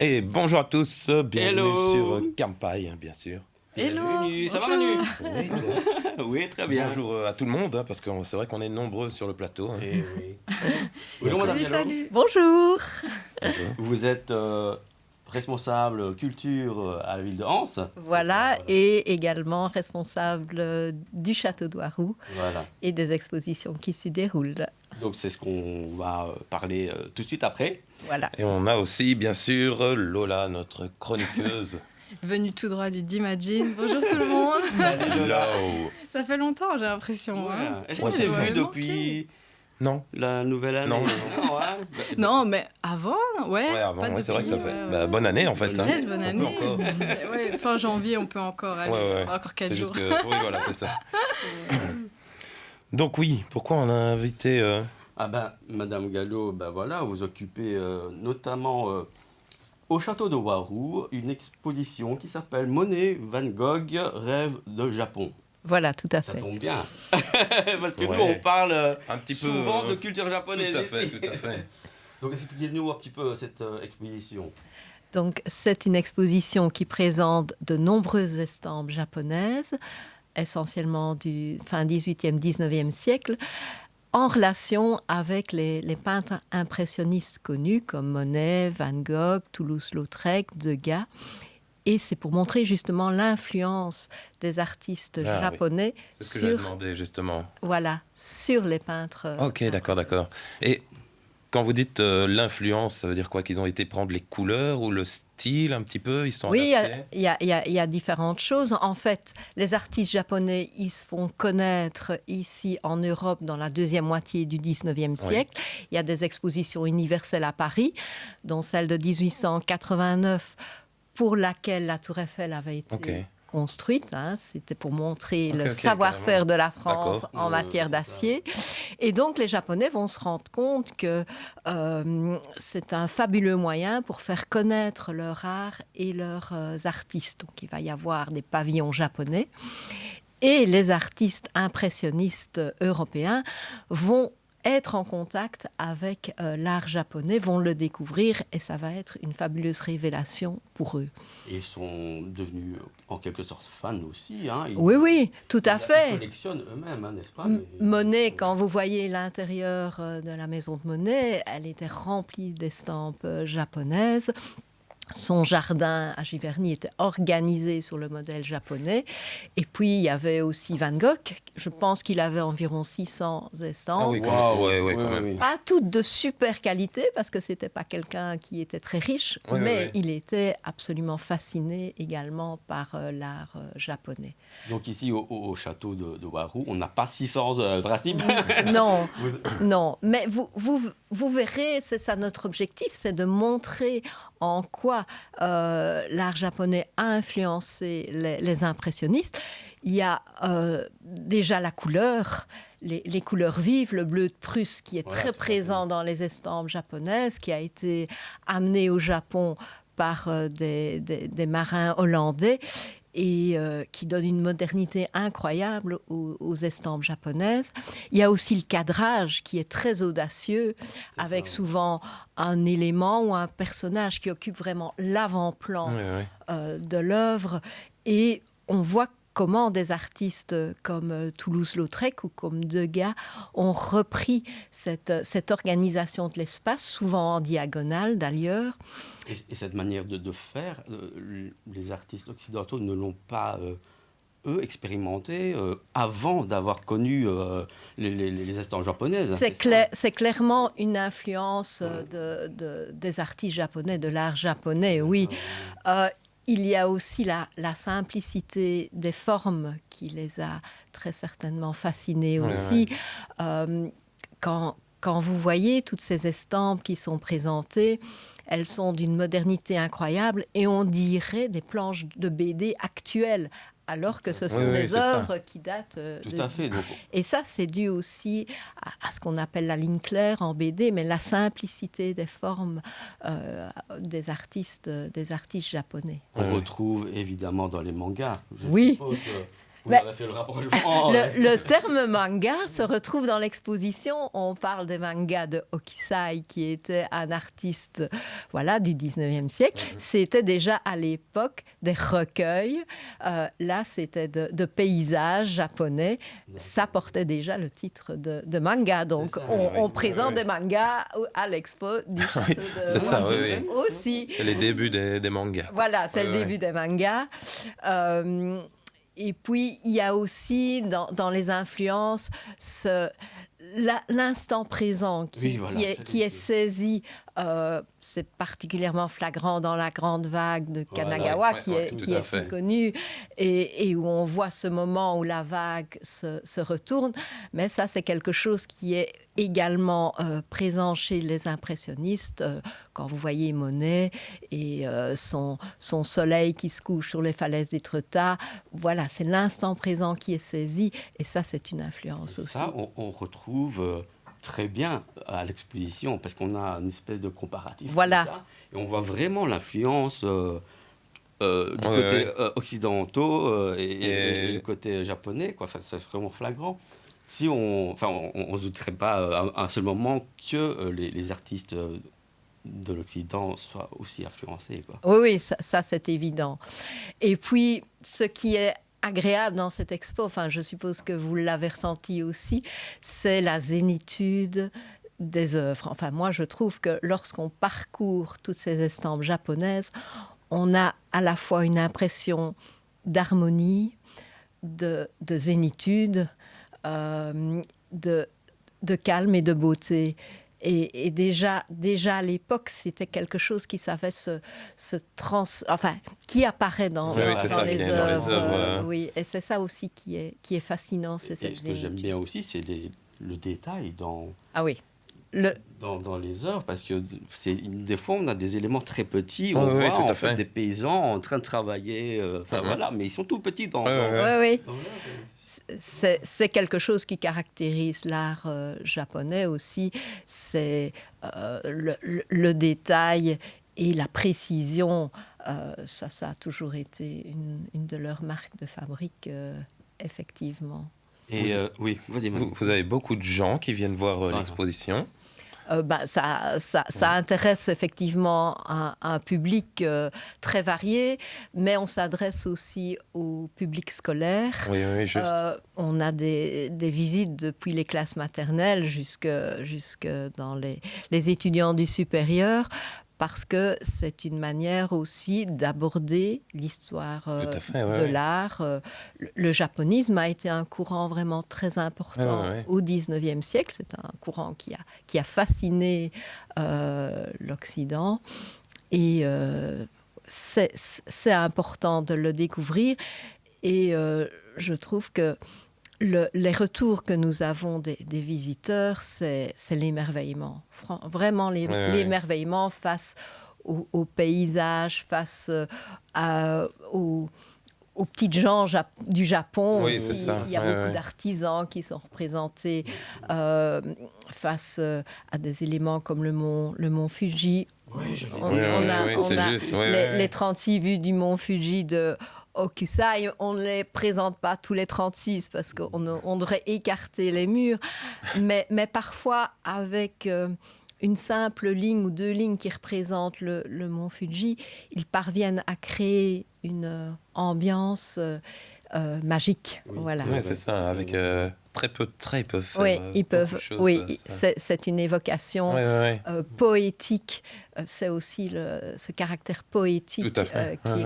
Et bonjour à tous, bienvenue Hello. sur Kampai, bien sûr. Hello. Bienvenue. Ça va Manu? Oui, toi. Oui, très bien. Bonjour à tout le monde, parce que c'est vrai qu'on est nombreux sur le plateau. Eh oui. Bonjour Madame Salut, Diallo. salut. Bonjour. Bonjour. Vous êtes responsable culture à la ville de Anse. Voilà, et également responsable du château d'Oiroux Voilà. et des expositions qui s'y déroulent. Donc c'est ce qu'on va parler tout de suite après. Voilà. Et on a aussi, bien sûr, Lola, notre chroniqueuse. Venu tout droit du D'Imagine. Bonjour tout le monde. Hello. Ça fait longtemps, j'ai l'impression. Ouais. Hein. Est-ce Ouais, qu'on c'est s'est vrai. vu depuis Non. la nouvelle année? Non. Ouais. Non, mais avant, ouais. Ouais, avant, pas ouais, c'est vrai que ça fait. depuis, Bah, bonne année en fait. Bonne hein. année, Bonne On année. peut encore. Ouais, fin janvier, on peut encore aller. Ouais. Encore 4 C'est jours. juste que. Oui, voilà, c'est ça. Donc, oui, pourquoi on a invité. Ah ben, Madame Gallo, ben voilà, vous occupez notamment au château de Oiroux une exposition qui s'appelle Monet, Van Gogh, rêve de Japon. Voilà, tout à Ça fait. tombe bien, parce que Ouais. nous on parle Un petit peu. souvent de culture japonaise. Tout à fait, ici. tout à fait. Donc expliquez-nous un petit peu cette exposition. Donc, c'est une exposition qui présente de nombreuses estampes japonaises, essentiellement du fin 18e, 19e siècle, en relation avec les peintres impressionnistes connus comme Monet, Van Gogh, Toulouse-Lautrec, Degas. Et c'est pour montrer justement l'influence des artistes Ah, japonais C'est ce que j'avais sur, demandé, justement. voilà, sur les peintres. Ok, d'accord. Et quand vous dites l'influence, ça veut dire quoi? Qu'ils ont été prendre les couleurs ou le style un petit peu? Ils sont Oui, adaptés? il y a différentes choses. En fait, les artistes japonais, ils se font connaître ici en Europe dans la deuxième moitié du 19e siècle. Il y a des expositions universelles à Paris, dont celle de 1889, pour laquelle la Tour Eiffel avait été Ok. construite. Hein. C'était pour montrer Ok, le ok, savoir-faire de la France D'accord. en matière c'est ça. d'acier. Et donc, les Japonais vont se rendre compte que c'est un fabuleux moyen pour faire connaître leur art et leurs artistes. Donc, il va y avoir des pavillons japonais. Et les artistes impressionnistes européens vont être en contact avec l'art japonais, vont le découvrir et ça va être une fabuleuse révélation pour eux. Et ils sont devenus en quelque sorte fans aussi. Hein. Oui, tout à Ils fait. collectionnent eux-mêmes, hein, n'est-ce pas? Monet, quand vous voyez l'intérieur de la maison de Monet, elle était remplie d'estampes japonaises. Son jardin à Giverny était organisé sur le modèle japonais. Et puis, il y avait aussi Van Gogh. Je pense qu'il avait environ 600 estampes. Ah oui, quand Waouh, même. Ouais, quand même. Pas toutes de super qualité, parce que ce n'était pas quelqu'un qui était très riche, Ouais, mais ouais. il était absolument fasciné également par l'art japonais. Donc ici au château de Oiroux, on n'a pas 600 œuvres, Non, Vous- non, mais vous verrez, c'est ça notre objectif, c'est de montrer en quoi l'art japonais a influencé les impressionnistes. Il y a déjà la couleur, les couleurs vives, le bleu de Prusse qui est Voilà, très tout à présent dans les estampes japonaises, qui a été amené au Japon par des marins hollandais et qui donne une modernité incroyable aux estampes japonaises. Il y a aussi le cadrage qui est très audacieux, avec ça. souvent un élément ou un personnage qui occupe vraiment l'avant-plan Ouais. de l'œuvre. Et on voit comment des artistes comme Toulouse-Lautrec ou comme Degas ont repris cette organisation de l'espace, souvent en diagonale d'ailleurs. Et cette manière de faire, les artistes occidentaux ne l'ont pas, eux, expérimenté avant d'avoir connu les estampes japonaises. C'est clairement une influence des artistes japonais, de l'art japonais, oui. Il y a aussi la simplicité des formes qui les a très certainement fascinés aussi. Quand vous voyez toutes ces estampes qui sont présentées, elles sont d'une modernité incroyable et on dirait des planches de BD actuelles, alors que ce sont des œuvres qui datent Tout à fait. Donc, Et ça, c'est dû aussi à ce qu'on appelle la ligne claire en BD, mais la simplicité des formes des artistes japonais. on retrouve évidemment dans les mangas. Je Oui. suppose que Vous avez fait le rapprochement. Le terme manga se retrouve dans l'exposition. On parle des mangas de Hokusai, qui était un artiste du 19e siècle. C'était déjà à l'époque des recueils. Là, c'était de paysages japonais. Ça portait déjà le titre de manga. Donc, on présente des mangas à l'expo du château de c'est ça, aussi. C'est les débuts des mangas. Voilà, c'est le début des mangas. Et puis, il y a aussi dans les influences l'instant présent qui est saisi. C'est particulièrement flagrant dans La Grande Vague de Kanagawa, qui est si connue, et où on voit ce moment où la vague se retourne. Mais ça, c'est quelque chose qui est également présent chez les impressionnistes. Quand vous voyez Monet et son soleil qui se couche sur les falaises d'Étretat, voilà, c'est l'instant présent qui est saisi, et ça, c'est une influence aussi. Ça, on retrouve très bien à l'exposition, parce qu'on a une espèce de comparatif. Voilà. Ça, et on voit vraiment l'influence du côté occidentaux et du côté japonais, quoi. Enfin, c'est vraiment flagrant. Si on ne se douterait pas à un seul moment que les artistes de l'Occident soient aussi influencés, quoi. Oui, ça c'est évident. Et puis, ce qui est agréable dans cette expo, je suppose que vous l'avez ressenti aussi, c'est la zénitude des œuvres. Moi, je trouve que lorsqu'on parcourt toutes ces estampes japonaises, on a à la fois une impression d'harmonie, de zénitude, de calme et de beauté. Et déjà à l'époque, c'était quelque chose qui savait qui apparaît dans les œuvres. Oui, et c'est ça aussi qui est fascinant, c'est cette zénitude. Ce que j'aime bien aussi, c'est le détail dans les œuvres, parce que des fois, on a des éléments très petits. On voit en fait des paysans en train de travailler, mais ils sont tout petits dans l'œuvre. C'est quelque chose qui caractérise l'art japonais aussi, c'est le détail et la précision. Ça a toujours été une de leurs marques de fabrique, effectivement. Et oui, vas-y. Vous avez beaucoup de gens qui viennent voir l'exposition. Ça intéresse effectivement un public très varié, mais on s'adresse aussi au public scolaire. Oui, juste. On a des visites depuis les classes maternelles jusque dans les étudiants du supérieur, parce que c'est une manière aussi d'aborder l'histoire de l'art. Le japonisme a été un courant vraiment très important au XIXe siècle. C'est un courant qui a fasciné l'Occident. Et c'est important de le découvrir. Et je trouve que les retours que nous avons des visiteurs, c'est l'émerveillement. Vraiment l'émerveillement face au paysage, face aux petites gens du Japon. Oui, aussi. C'est ça. Il y a beaucoup d'artisans qui sont représentés face à des éléments comme le mont Fuji. On a les 36 vues du mont Fuji de Hokusai. On ne les présente pas tous les 36 parce qu'on devrait écarter les murs, mais parfois avec une simple ligne ou deux lignes qui représentent le mont Fuji, ils parviennent à créer une ambiance magique. Voilà. Oui, c'est ça, avec très peu de traits, ils peuvent faire ils peuvent. Choses, oui, c'est une évocation poétique. C'est aussi ce caractère poétique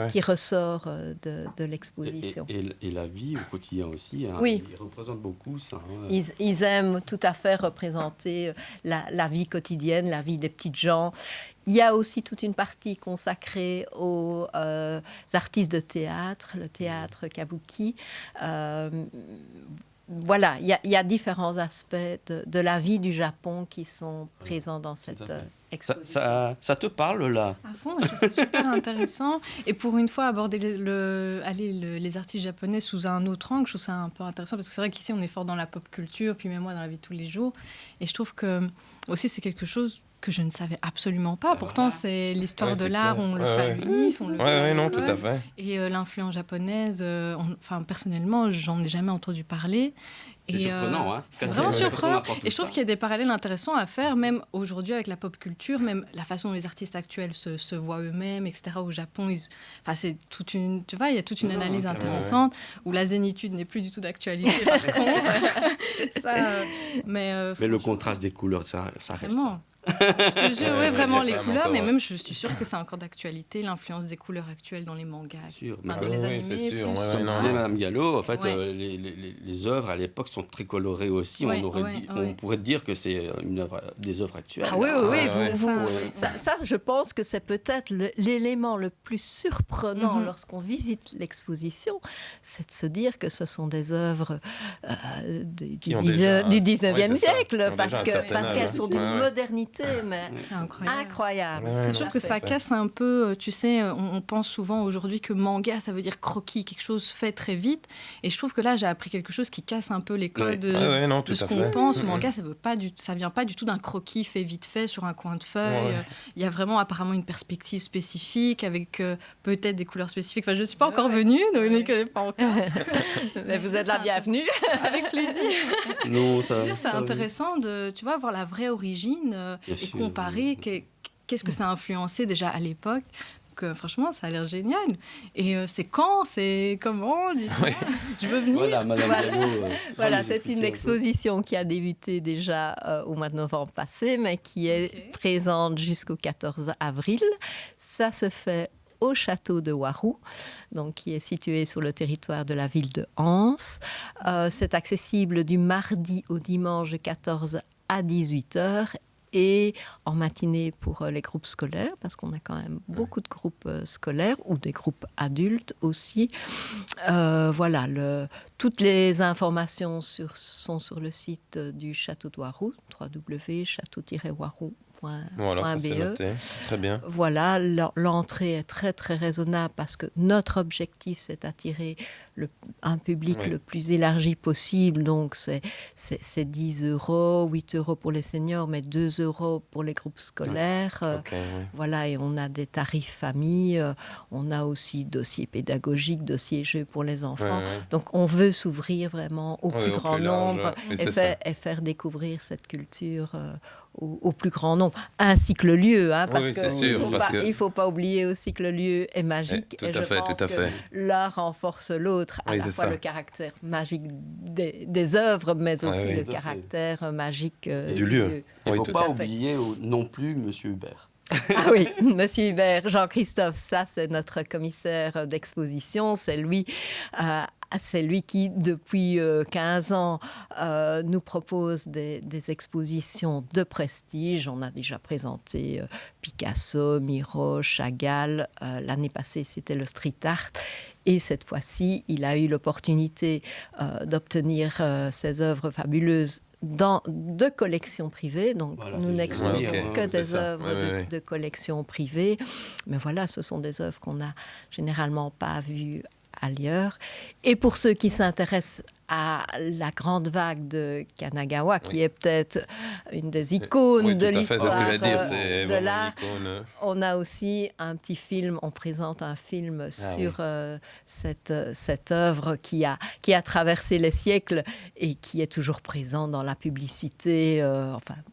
qui ressort de l'exposition. Et la vie au quotidien aussi. Oui. Ils représentent beaucoup ça. Ils aiment tout à fait représenter la vie quotidienne, la vie des petites gens. Il y a aussi toute une partie consacrée aux artistes de théâtre, le théâtre kabuki. Voilà, il y a différents aspects de la vie du Japon qui sont présents dans cette exposition. Ça te parle, là? À fond, je trouve ça super intéressant. Et pour une fois, aborder les artistes japonais sous un autre angle, je trouve ça un peu intéressant. Parce que c'est vrai qu'ici, on est fort dans la pop culture, puis même moi, dans la vie de tous les jours. Et je trouve que aussi, c'est quelque chose que je ne savais absolument pas. Pourtant, c'est l'histoire de l'art, on le fait à l'UNIF, on le fait à non, l'école. tout à fait. Et l'influence japonaise, personnellement, j'en ai jamais entendu parler. C'est surprenant, hein. C'est vraiment surprenant. Et je trouve qu'il y a des parallèles intéressants à faire, même aujourd'hui avec la pop culture, même la façon dont les artistes actuels se voient eux-mêmes, etc. Au Japon, c'est toute une, tu vois, il y a toute une analyse intéressante où la zénitude n'est plus du tout d'actualité. Par contre, mais le contraste des couleurs, ça reste. Vraiment. Je te jure, vraiment les couleurs, mais encore, même je suis sûre que c'est encore d'actualité, l'influence des couleurs actuelles dans les mangas, Sûr, dans mais les oui, animés. c'est sûr, plus. Comme disait Mme Gallo, en fait, Ouais. les œuvres à l'époque sont très colorées aussi. Ouais, On pourrait dire que c'est des œuvres actuelles. Ah oui, ouais. Ça, je pense que c'est peut-être l'élément le plus surprenant lorsqu'on visite l'exposition, c'est de se dire que ce sont des œuvres du 19e siècle, parce qu'elles sont d'une modernité, mais C'est incroyable. Ouais, Je trouve que ça casse un peu, tu sais, on pense souvent aujourd'hui que manga, ça veut dire croquis, quelque chose fait très vite. Et je trouve que là, j'ai appris quelque chose qui casse un peu les codes de ce qu'on pense. Manga, ça vient pas du tout d'un croquis fait vite fait sur un coin de feuille. Ouais. Il y a vraiment apparemment une perspective spécifique avec peut-être des couleurs spécifiques. Enfin, je ne suis pas encore venue, donc je ne les connais pas encore. mais vous êtes la bienvenue. Avec plaisir. Non, ça, C'est intéressant de, tu vois, voir la vraie origine et sûr, comparer qu'est-ce que ça a influencé déjà à l'époque. Donc, franchement, ça a l'air génial. Et c'est quand, c'est comment, dites-moi. Je veux venir. Voilà, Madame Gallo. Voilà, c'est une exposition qui a débuté déjà au mois de novembre passé, mais qui est présente jusqu'au 14 avril. Ça se fait au château de Warou, donc qui est situé sur le territoire de la ville de Anse. C'est accessible du mardi au dimanche de 14 à 18h et en matinée pour les groupes scolaires, parce qu'on a quand même beaucoup de groupes scolaires ou des groupes adultes aussi. Voilà, toutes les informations sont sur le site du château de Warou, www.château-warou.be. Voilà, ça c'est noté. Très bien. Voilà, l'entrée est très très raisonnable parce que notre objectif c'est d'attirer un public le plus élargi possible. Donc c'est 10 €, 8 € pour les seniors, mais 2 € pour les groupes scolaires. Voilà, et on a des tarifs famille, on a aussi dossiers pédagogiques, dossiers jeux pour les enfants. Donc on veut s'ouvrir vraiment au plus grand nombre et faire découvrir cette culture au plus grand nombre, ainsi que le lieu, hein, parce qu'il ne faut pas oublier aussi que le lieu est magique, et je pense que l'un renforce l'autre, à la fois le caractère magique des œuvres, mais aussi le caractère magique du lieu. Il ne faut pas oublier non plus Monsieur Hubert. Ah oui, Monsieur Hubert, Jean-Christophe, ça c'est notre commissaire d'exposition, c'est lui qui, depuis 15 ans, nous propose des expositions de prestige. On a déjà présenté Picasso, Miro, Chagall. L'année passée, c'était le street art. Et cette fois-ci, il a eu l'opportunité d'obtenir ces œuvres fabuleuses de collections privées. Donc, nous n'exposons que des œuvres de collections privées. Mais voilà, ce sont des œuvres qu'on n'a généralement pas vues ailleurs. Et pour ceux qui s'intéressent à la grande vague de Kanagawa, qui est peut-être une des icônes de l'histoire de l'art, on a aussi un petit film, on présente un film sur cette œuvre qui a traversé les siècles et qui est toujours présent dans la publicité,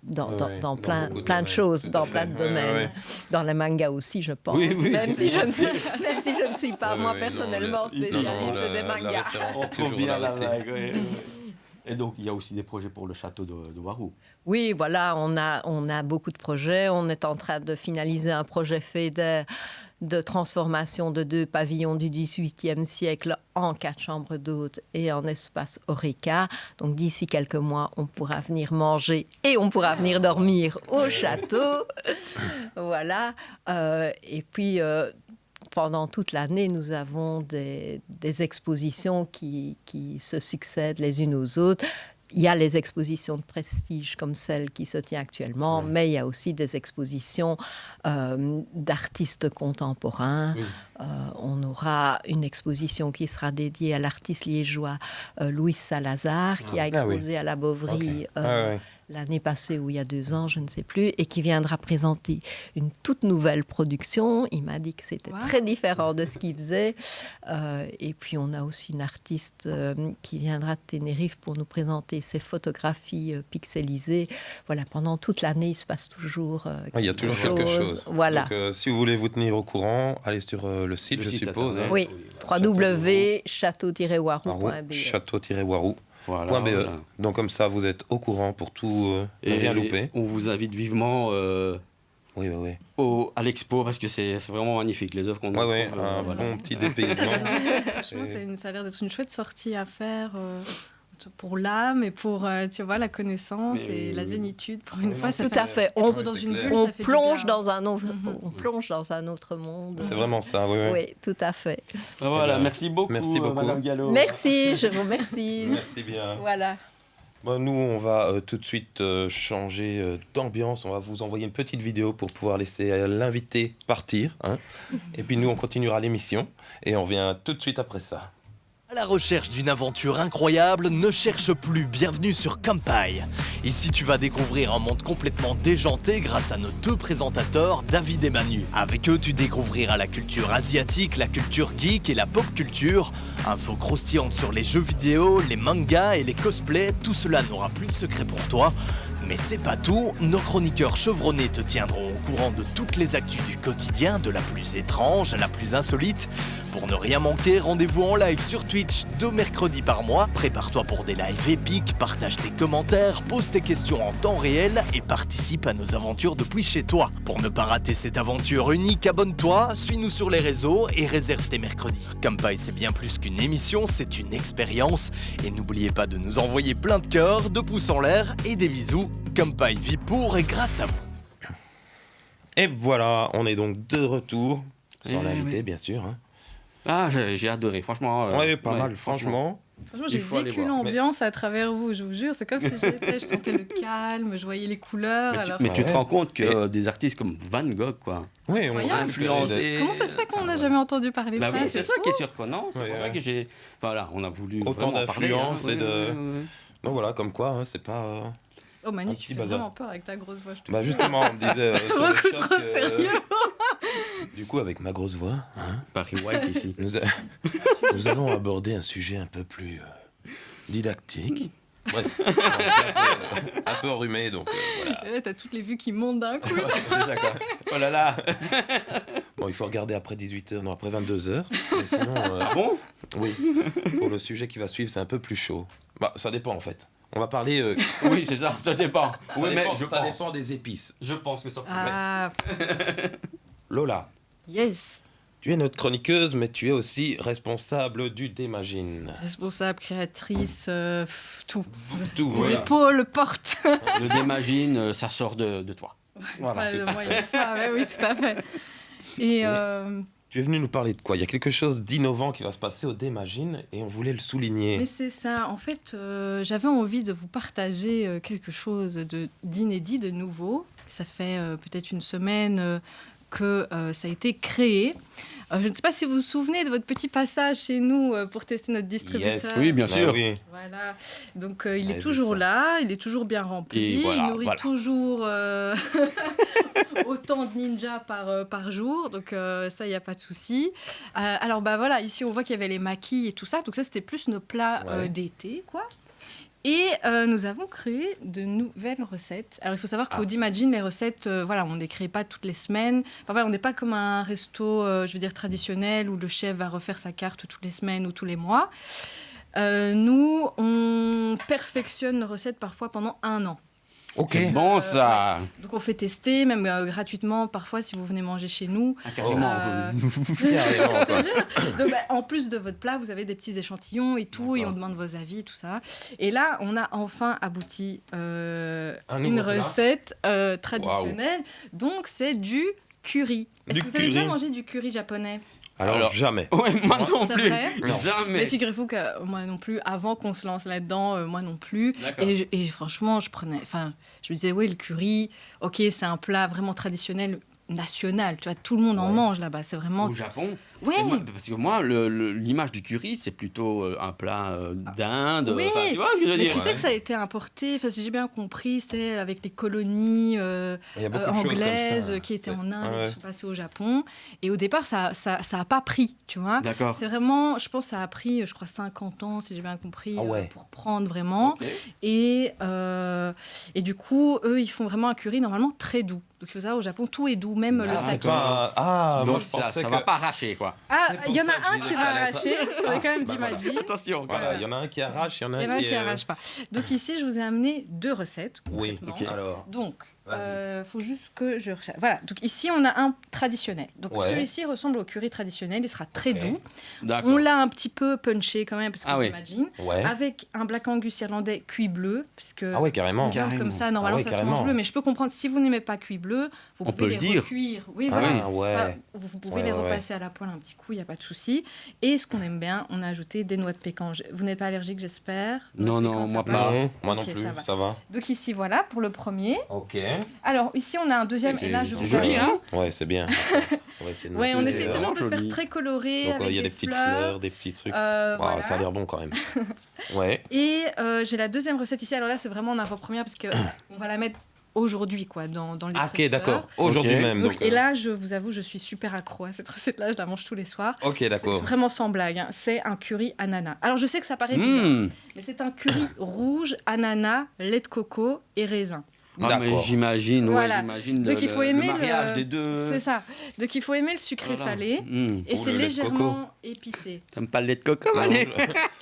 dans plein de choses, dans plein de domaines. Dans les mangas aussi, je pense, même si je ne suis pas moi personnellement spécialiste des mangas. On trouve bien la vague. Et donc, il y a aussi des projets pour le château de Warou. Oui, voilà, on a beaucoup de projets. On est en train de finaliser un projet FEDER de transformation de 2 pavillons du XVIIIe siècle en 4 chambres d'hôtes et en espace Horeca. Donc, d'ici quelques mois, on pourra venir manger et on pourra venir dormir au château. Voilà. Et puis... pendant toute l'année, nous avons des expositions qui se succèdent les unes aux autres. il y a les expositions de prestige comme celle qui se tient actuellement, mais il y a aussi des expositions d'artistes contemporains. On aura une exposition qui sera dédiée à l'artiste liégeois Louis Salazar, qui a exposé à la Bovary l'année passée ou il y a 2 ans, je ne sais plus, et qui viendra présenter une toute nouvelle production. Il m'a dit que c'était très différent de ce qu'il faisait. Et puis on a aussi une artiste qui viendra de Tenerife pour nous présenter ses photographies pixelisées. Voilà, pendant toute l'année, il se passe toujours il y a toujours quelque chose. Voilà. Donc, si vous voulez vous tenir au courant, allez sur le site, je suppose. Oui, www.chateau-warou.be. Chateau-warou. Voilà. Donc comme ça, vous êtes au courant pour tout, ne rien louper. On vous invite vivement à l'expo parce que c'est vraiment magnifique les œuvres qu'on a. Un bon petit dépaysement. Franchement, ça a l'air d'être une chouette sortie à faire pour l'âme et pour la connaissance et la zénitude. Pour une fois, ça tout à fait. On plonge dans un autre monde. C'est vraiment ça, oui, tout à fait. Voilà, merci beaucoup, Madame Gallo. Merci, je vous remercie. Merci bien. Voilà. Bon, nous, on va tout de suite changer d'ambiance. On va vous envoyer une petite vidéo pour pouvoir laisser l'invité partir. Et puis nous, on continuera l'émission et on revient tout de suite après ça. À la recherche d'une aventure incroyable, ne cherche plus, bienvenue sur Kampai. Ici tu vas découvrir un monde complètement déjanté grâce à nos 2 présentateurs, David et Manu. Avec eux tu découvriras la culture asiatique, la culture geek et la pop culture. Infos croustillantes sur les jeux vidéo, les mangas et les cosplays, tout cela n'aura plus de secret pour toi. Mais c'est pas tout, nos chroniqueurs chevronnés te tiendront au courant de toutes les actus du quotidien, de la plus étrange à la plus insolite. Pour ne rien manquer, rendez-vous en live sur Twitch 2 mercredis par mois. Prépare-toi pour des lives épiques, partage tes commentaires, pose tes questions en temps réel et participe à nos aventures depuis chez toi. Pour ne pas rater cette aventure unique, abonne-toi, suis-nous sur les réseaux et réserve tes mercredis. Kampai, c'est bien plus qu'une émission, c'est une expérience. Et n'oubliez pas de nous envoyer plein de cœurs, de pouces en l'air et des bisous. Kampai vit pour et grâce à vous. Et voilà, on est donc de retour, sans l'invité bien sûr. Ah, j'ai adoré, franchement. Pas mal, franchement. Franchement, j'ai vécu l'ambiance à travers vous, je vous jure. C'est comme si je sentais le calme, je voyais les couleurs. Mais tu te rends compte que des artistes comme Van Gogh, quoi, on a influencé. Comment ça se fait qu'on n'a jamais entendu parler de ça? Oui, c'est ça qui est surprenant. C'est pour ça que j'ai. Voilà, on a voulu. Autant d'influence et de. Donc voilà, comme quoi, c'est pas. Oh Manu, tu fais vraiment peur avec ta grosse voix. Justement, on me disait sur le choc, trop sérieux. Du coup, avec ma grosse voix, Paris White ici, nous allons aborder un sujet un peu plus didactique. Bref, un peu enrhumé, donc voilà. T'as toutes les vues qui montent d'un coup. C'est ça, quoi. Oh là là. Bon, il faut regarder après 18h, non, après 22h. Mais sinon, bon. Oui, pour le sujet qui va suivre, c'est un peu plus chaud. Ça dépend, en fait. On va parler... Oui, c'est ça, ça dépend. Ça dépend des épices. Je pense que ça Lola. Yes. Tu es notre chroniqueuse, mais tu es aussi responsable du Démagine. Responsable, créatrice, tout. Tout, les épaules, porte. Le Démagine, ça sort de toi. Voilà. De moi, oui, tout à fait. Et tu es venu nous parler de quoi? Il y a quelque chose d'innovant qui va se passer au Démagine et on voulait le souligner. Mais c'est ça. En fait, j'avais envie de vous partager quelque chose d'inédit, de nouveau. Ça fait peut-être une semaine que ça a été créé. Je ne sais pas si vous vous souvenez de votre petit passage chez nous pour tester notre distributeur. Yes. Oui, bien sûr. Oui. Voilà. Donc, il est toujours là, il est toujours bien rempli, il nourrit toujours autant de ninjas par jour. Donc, ça, il n'y a pas de souci. Alors, voilà, ici, on voit qu'il y avait les maquis et tout ça. Donc, ça, c'était plus nos plats d'été, quoi. Et nous avons créé de nouvelles recettes. Alors, il faut savoir qu'au Démagine, les recettes, on ne les crée pas toutes les semaines. On n'est pas comme un resto, traditionnel où le chef va refaire sa carte toutes les semaines ou tous les mois. Nous, on perfectionne nos recettes parfois pendant 1 an. Ok. C'est bon, ça. Donc, on fait tester, même gratuitement, parfois, si vous venez manger chez nous. Carrément. Je te jure. Donc, en plus de votre plat, vous avez des petits échantillons et tout, et on demande vos avis et tout ça. Et là, on a enfin abouti une recette traditionnelle. Donc, c'est du curry. Est-ce que vous avez déjà mangé du curry japonais ? Alors jamais. Ouais, moi non C'est plus. vrai Non. Mais Jamais. figurez-vous que moi non plus, avant qu'on se lance là-dedans, moi non plus. D'accord. Et franchement, je me disais, oui, le curry, ok, c'est un plat vraiment traditionnel, national, tu vois, tout le monde en Ouais. mange là-bas, c'est vraiment... Au Japon. Ouais, Et moi, parce que moi, l'image du curry, c'est plutôt un plat d'Inde. Oui, Enfin, tu vois ce que je veux mais dire? tu sais Ouais. que ça a été importé, enfin, si j'ai bien compris, c'est avec les colonies Il y a beaucoup de choses comme ça. anglaises qui étaient C'est- en Inde et ouais. qui sont passées au Japon. Et au départ, ça a pas pris, tu vois. D'accord. C'est vraiment, je pense que ça a pris, je crois, 50 ans, si j'ai bien compris, Ah ouais. pour prendre vraiment. Ok. Et du coup, eux, ils font vraiment un curry normalement très doux. Donc, il faut savoir, au Japon, tout est doux, même le Ah, saké. saké. c'est pas... moi, Donc je ça pensais va que... pas arracher, quoi. Ah, C'est pour il y en ça a que je un disais qui que va ça allait être- arracher, parce qu'on a quand même bah dit voilà. Maggi. Attention. Voilà, il y en a un qui arrache, il y en a Il y en un a un qui... qui arrache pas. Donc ici, je vous ai amené 2 recettes. Oui, concrètement. alors... Donc, Vas-y. faut juste que je recherche. Voilà, donc ici, on a un traditionnel. Donc Ouais. celui-ci ressemble au curry traditionnel, il sera très Ok. doux. D'accord. On l'a un petit peu punché quand même, parce que Ah oui. t'imagines. Ouais. Avec un Black Angus irlandais cuit bleu, puisque Ah ouais, carrément. viande Carrément. comme ça, normalement, Ah ouais, ça se carrément. mange bleu. Mais je peux comprendre, si vous n'aimez pas cuit bleu, vous On pouvez peut les le dire. recuire. Oui, Ah voilà. ouais. Enfin, vous pouvez Ouais, les ouais, ouais. repasser à la poêle un petit coup, il n'y a pas de souci. Et ce qu'on aime bien, on a ajouté des noix de pécan. Vous n'êtes pas allergique, j'espère? Non, Noix de non, pécan, ça moi va pas. Non, moi non Ok, plus, ça va. ça va. Donc ici, voilà, pour le premier. Ok. Alors, ici, on a un deuxième. C'est Et là, je c'est vous joli, avoue- hein? Ouais, c'est bien. On va essayer de Ouais, on mettre essaie des- toujours de joli. faire très coloré. Donc avec il y a des petites fleurs, des petits trucs. Waouh, voilà. ça a l'air bon quand même. Ouais. Et j'ai la deuxième recette ici. Alors là, c'est vraiment en avant-première parce que on va la mettre aujourd'hui, quoi, dans le Ah, ok, distributeur. d'accord. Aujourd'hui Ok. même. Donc, Donc, et là, je vous avoue, je suis super accro à cette recette-là. Je la mange tous les soirs. ok, C'est d'accord. vraiment sans blague. Hein. C'est un curry ananas. Alors, je sais que ça paraît bizarre, Mmh. mais c'est un curry rouge, ananas, lait de coco et raisin. Ah, mais D'accord. j'imagine, Voilà. j'imagine Donc, il faut aimer le mariage le- des deux. C'est ça. Donc, il faut aimer le sucré Voilà. salé. Mmh. Et Ou c'est le lait de coco. légèrement épicé. T'aimes pas le lait de coco, Non, allez?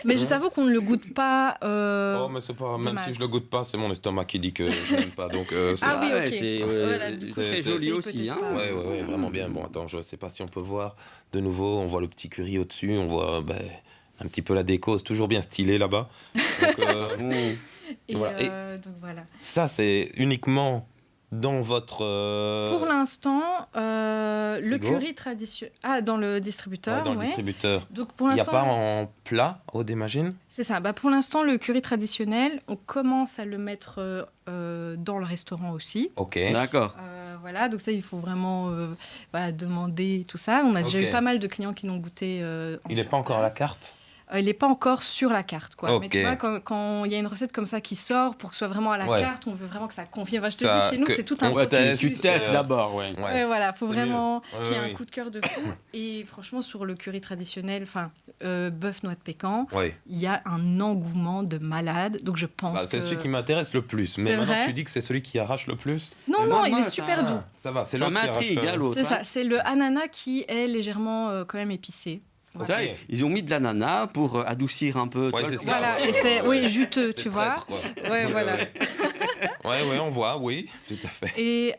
Mais je t'avoue qu'on ne le goûte pas. Oh, mais c'est pas. Même si dommage. je le goûte pas, c'est mon estomac qui dit que je n'aime pas. Donc, c'est. Ah oui, ouais, ok. c'est Voilà, du coup, très c'est- joli c'est aussi, peut-être hein? pas- Ouais, vraiment bien. Bon, attends, je sais pas si on peut voir de nouveau. On voit le petit curry au-dessus. On voit un petit peu la déco. C'est toujours bien stylé là-bas. Donc, Bon. Et, Voilà. Et- donc voilà. ça, c'est uniquement dans votre. Pour l'instant, le frigo curry traditionnel. Ah, dans le distributeur. Ouais, dans le ouais. distributeur. Donc pour Il n'y a l'instant, pas en plat, imagine. c'est ça. Bah, pour l'instant, le curry traditionnel, on commence à le mettre dans le restaurant aussi. Ok. D'accord. Voilà, donc ça, il faut vraiment voilà, demander tout ça. On a déjà Ok. eu pas mal de clients qui l'ont goûté. Il n'est pas encore à la carte. Il n'est pas encore sur la carte, quoi. Mais Ok. tu vois, quand il y a une recette comme ça qui sort, pour que ce soit vraiment à la Ouais. carte, on veut vraiment que ça convienne. Enfin, je te Ça- dis, chez nous, que- c'est tout un Ouais, processus. Tu testes d'abord, ouais. Ouais, voilà, faut c'est vraiment mieux. Ouais, qu'il y ait ouais, un oui. coup de cœur de fou. Et franchement, sur le curry traditionnel, enfin, bœuf noix de pécan, Ouais. il y a un engouement de malade. Donc je pense Bah, c'est que... celui qui m'intéresse le plus. Mais C'est maintenant, vrai tu dis que c'est celui qui arrache le plus. Non, Mais non, moi, il est ça- super doux. Ça va, c'est Ça l'autre qui m'intrigue, arrache. hein, l'autre. C'est ça, c'est le ananas qui est légèrement quand même épicé. Voilà. Putain, ils ont mis de l'ananas pour adoucir un peu. Ouais, tu vois, c'est le- ça. Voilà, et c'est oui, juteux, C'est tu vois. traître, quoi. Ouais, voilà. Ouais, on voit, oui, tout à fait. Et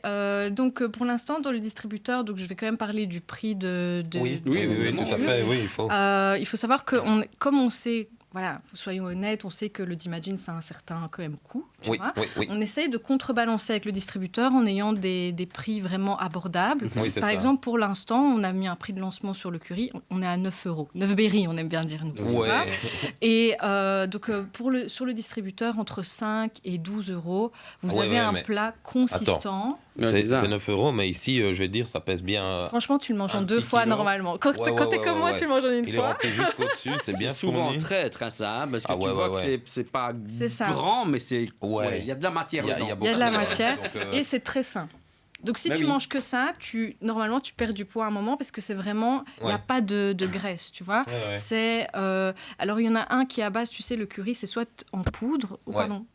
donc pour l'instant, dans le distributeur, donc je vais quand même parler du prix de Oui, de- tout à fait, oui, il faut. Il faut savoir que comme on sait, voilà, soyons honnêtes, on sait que le Dimagine, ça a un certain quand même coût. Tu Oui, vois. oui. On essaye de contrebalancer avec le distributeur en ayant des prix vraiment abordables. Oui, c'est Par ça. exemple, pour l'instant, on a mis un prix de lancement sur le curry, on est à 9 €. 9 berry, on aime bien dire nous. tu vois. Ouais, Et donc, sur le distributeur, entre 5 et 12 €, vous Ouais, avez un mais- plat consistant. Ouais, c'est ça. 9 €, mais ici, je vais te dire, ça pèse bien. Franchement, tu le manges Un en 2 petit fois kilo. normalement. Quand Ouais, quand t'es ouais, comme moi, ouais. tu le manges en une Il est fois. rempli jusqu'au-dessus, c'est bien C'est souvent fourni. très très simple parce que Ah tu ouais, vois ouais, que ouais. c'est pas C'est ça. grand, mais c'est Ouais. il y a de la matière Il y a dedans. Il y a de la beaucoup matière. donc, Et c'est très sain. Donc si Bah tu oui. manges que ça, normalement tu perds du poids à un moment parce que c'est vraiment, il n'y a Ouais. pas de graisse, tu vois. Ouais, ouais. C'est alors il y en a un qui est à base, tu sais, le curry, c'est soit en poudre, ou Ouais. pardon,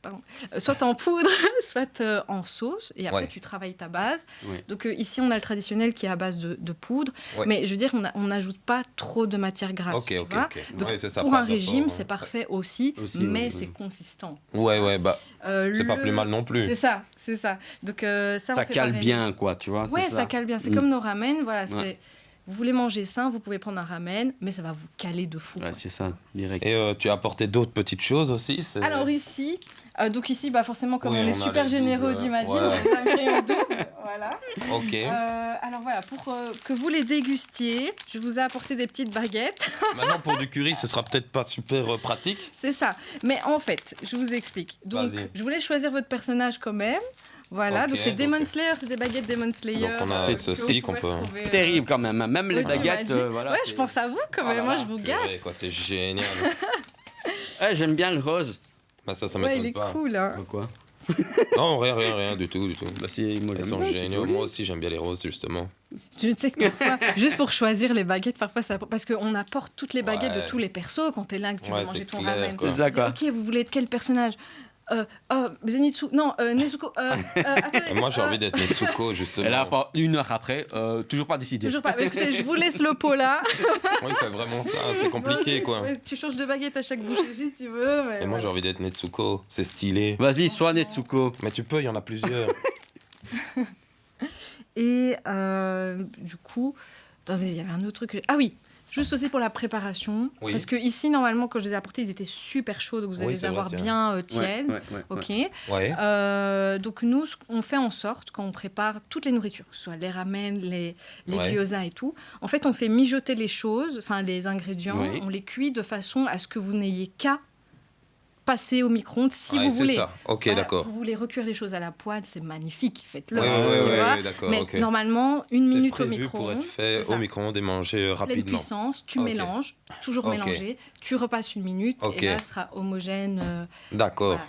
soit en poudre, soit en sauce, et après Ouais. tu travailles ta base. Ouais. Donc ici on a le traditionnel qui est à base de poudre, Ouais. mais je veux dire on n'ajoute pas trop de matière grasse. Ok, tu ok, vois. ok. Donc, Ouais, c'est ça, pour pas un de régime, rapport, c'est hein. parfait aussi, Aussi, mais oui, c'est oui. consistant. Ouais, bah, c'est pas Le- plus mal non plus. C'est ça, c'est ça. Donc ça, Ça on fait cale pareil. bien quoi, tu vois. Ouais, c'est ça cale bien. C'est Mm. comme nos ramen. Voilà, Ouais. c'est. Vous voulez manger sain, vous pouvez prendre un ramen, mais ça va vous caler de fou. Ouais, quoi. c'est ça, direct. Et tu as apporté d'autres petites choses aussi. Alors ici, Donc ici, forcément, comme Oui, on est on a super les généreux doubles, d'Imagine, ouais. on a un crayon double. Voilà. Ok. Alors voilà, pour que vous les dégustiez, je vous ai apporté des petites baguettes. Maintenant, pour du curry, ce sera peut-être pas super pratique. C'est ça. Mais en fait, je vous explique. Donc, Vas-y. je voulais choisir votre personnage quand même. Voilà, Ok, donc c'est Demon donc- Slayer, c'est des baguettes Demon Slayer. Donc on a que ceci vous qu'on pouvez peut- retrouver, Terrible quand même, hein. Même les au baguettes. Dimagi. Voilà, Ouais, c'est- je pense à vous quand Oh là même. Moi, là, je vous gâte. Purée, quoi, c'est génial. J'aime bien le rose. Bah ça Ouais, il m'étonne est pas. cool. Hein. Pourquoi? Non, rien du tout. Bah si, moi Elles j'aime sont bien, c'est géniaux. joli. Moi aussi, j'aime bien les roses, justement. Je sais que parfois, juste pour choisir les baguettes, parfois ça. Parce qu'on apporte toutes les baguettes Ouais. de tous les persos quand t'es là, que tu Ouais, veux manger c'est ton clair, ramen. quoi. C'est ça, quoi. Ok, vous voulez être quel personnage Zenitsu. Non, Nezuko. Attendez, Et moi, j'ai envie d'être Netsuko, justement. Et là, pas une heure après, toujours pas décidé. Toujours pas. Mais écoutez, je vous laisse le pot là. Oui, c'est vraiment ça. C'est compliqué, quoi. Ouais, tu changes de baguette à chaque bouchée si tu veux. Mais Et moi, j'ai envie d'être Netsuko. C'est stylé. Vas-y, sois Netsuko. Mais tu peux, il y en a plusieurs. Et du coup, attendez, il y avait un autre truc. Ah oui, juste aussi pour la préparation. Oui. Parce que ici, normalement, quand je les ai apportés, ils étaient super chauds, donc vous allez Oui, les c'est vrai, avoir tiens. bien tièdes. Ouais. Ok. Ouais. Donc nous, on fait en sorte, quand on prépare toutes les nourritures, que ce soit les ramen, les Ouais. gyoza et tout, en fait, on fait mijoter les choses, enfin les ingrédients, Oui. on les cuit de façon à ce que vous n'ayez qu'à passer au micro-ondes si Ouais, vous c'est voulez. ça. Ok, Voilà, d'accord. Vous voulez recuire les choses à la poêle, c'est magnifique, faites-le. Ouais, ouais, tu ouais, vois. d'accord. Mais ok. normalement, une C'est minute au prévu pour micro-ondes. être fait c'est au ça. micro-ondes et manger Pleine rapidement. puissance, tu Ok. mélanges, toujours Ok. mélanger, tu repasses une minute Ok. et là, ce sera homogène. D'accord. Voilà.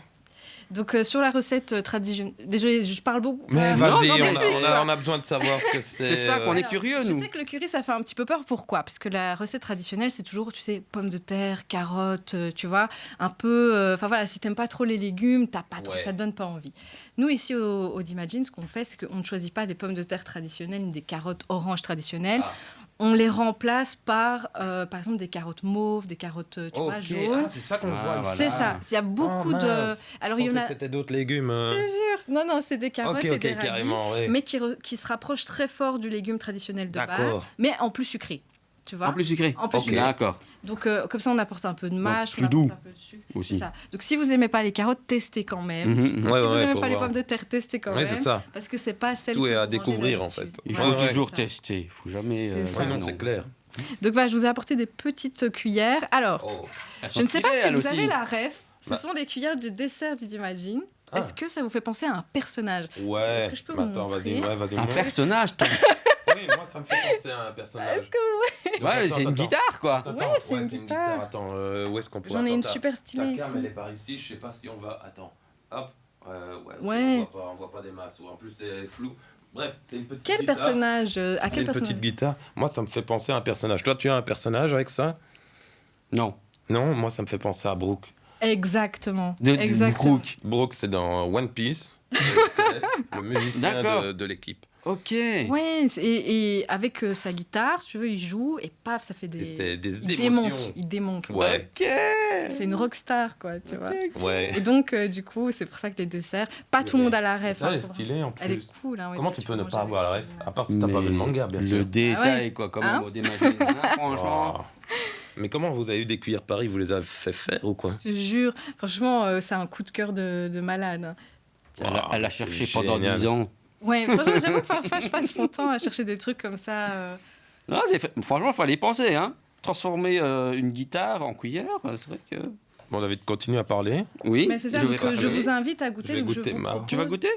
Donc sur la recette traditionnelle, désolée, je parle beaucoup. Mais Voilà. vas-y, non, mais on a besoin de savoir ce que c'est. C'est ça qu'on est Alors, curieux, Je nous. sais que le curry, ça fait un petit peu peur. Pourquoi ? Parce que la recette traditionnelle, c'est toujours, tu sais, pommes de terre, carottes, tu vois, un peu... Enfin voilà, si t'aimes pas trop les légumes, t'as pas trop, Ouais. ça te donne pas envie. Nous, ici, au Dimagine, ce qu'on fait, c'est qu'on ne choisit pas des pommes de terre traditionnelles ni des carottes oranges traditionnelles. Ah. On les remplace par exemple, des carottes mauves, des carottes, tu vois, Ok. jaunes. Ah, c'est ça qu'on Ah, voit ici. voilà. C'est ça. Il y a beaucoup de... mince. Alors, Je il y en pensais a... que c'était d'autres légumes. Je te jure. Non, c'est des carottes Ok, et des ok, radis. carrément, ouais. Mais qui se rapproche très fort du légume traditionnel de base, D'accord. mais en plus sucré. Tu vois En plus sucré. En plus Ok. sucré. D'accord. Donc, comme ça, on apporte un peu de mâche, plus on apporte doux un peu de sucre. aussi. C'est ça. Donc, si vous n'aimez pas les carottes, testez quand même. Mhm, mhm. Ouais, Si vous ouais, n'aimez pour pas les voir. pommes de terre, testez quand Ouais, même. c'est ça. Parce que c'est pas celle Tout que est à vous mangez découvrir, en d'habitude. fait. Il Voilà, faut Ouais, toujours c'est ça. tester. Il faut jamais. C'est ça. Ouais, non, non. c'est clair. Donc, voilà, je vous ai apporté des petites cuillères. Alors, Oh. Elles je sont ne sais pas stylées, si elles vous aussi. avez la ref. Ce Bah. sont les cuillères du dessert du Dimagine. Ah. Est-ce que ça vous fait penser à un personnage Ouais. Est-ce que je peux Mais vous attends, montrer vas-y, vas-y. Un montre. personnage, toi. Oui, moi, ça me fait penser à un personnage. Est-ce que Donc, Ouais, attends, c'est une attends. guitare, quoi. Attends, Ouais, c'est une guitare. Attends, où est-ce qu'on peut J'en ai une attends, super ta stylée cam, ici. elle est par ici. Je sais pas si on va. Attends. Hop. Ouais. On voit pas des masses. En plus, c'est flou. Bref, c'est une petite Quel guitare. personnage À C'est quel une personnage petite guitare. Moi, ça me fait penser à un personnage. Toi, tu as un personnage avec ça? Non. Non, moi, ça me fait penser à Brooke. Exactement. De Exactement. Brooke. Brooke, c'est dans One Piece. Le squelette, le musicien D'accord. de l'équipe. Ok. Ouais, et avec sa guitare, tu veux, il joue et paf, ça fait Et des. c'est des Il émotions. démonte, il démonte. Ouais. Ok. C'est une rockstar, quoi, tu vois. Ouais. Et donc, du coup, c'est pour ça que les desserts, pas tout le monde a la ref. Ça, hein, elle est faudra- stylée en plus. Elle est cool. Hein, ouais, Comment tu peux ne manger pas avoir la avec ref? ça. À part si t'as pas vu le manga, bien sûr. Le détail, Ah quoi, quand Hein même, au Dimagine. Hein, franchement. Oh. Mais comment vous avez eu des cuillères Paris? Vous les avez fait faire ou quoi? Je te jure, franchement, c'est un coup de cœur de malade. Hein. Elle a c'est cherché pendant génial. 10 ans. Ouais, franchement, j'avoue que parfois, je passe mon temps à chercher des trucs comme ça. Non, franchement, il fallait y penser. Hein. Transformer une guitare en cuillère, c'est vrai que. Bon, David, continue à parler. Oui, Mais c'est ça, je donc vais parler. je vous invite à goûter. Je vais donc goûter, vous Mar. propose- Tu vas goûter?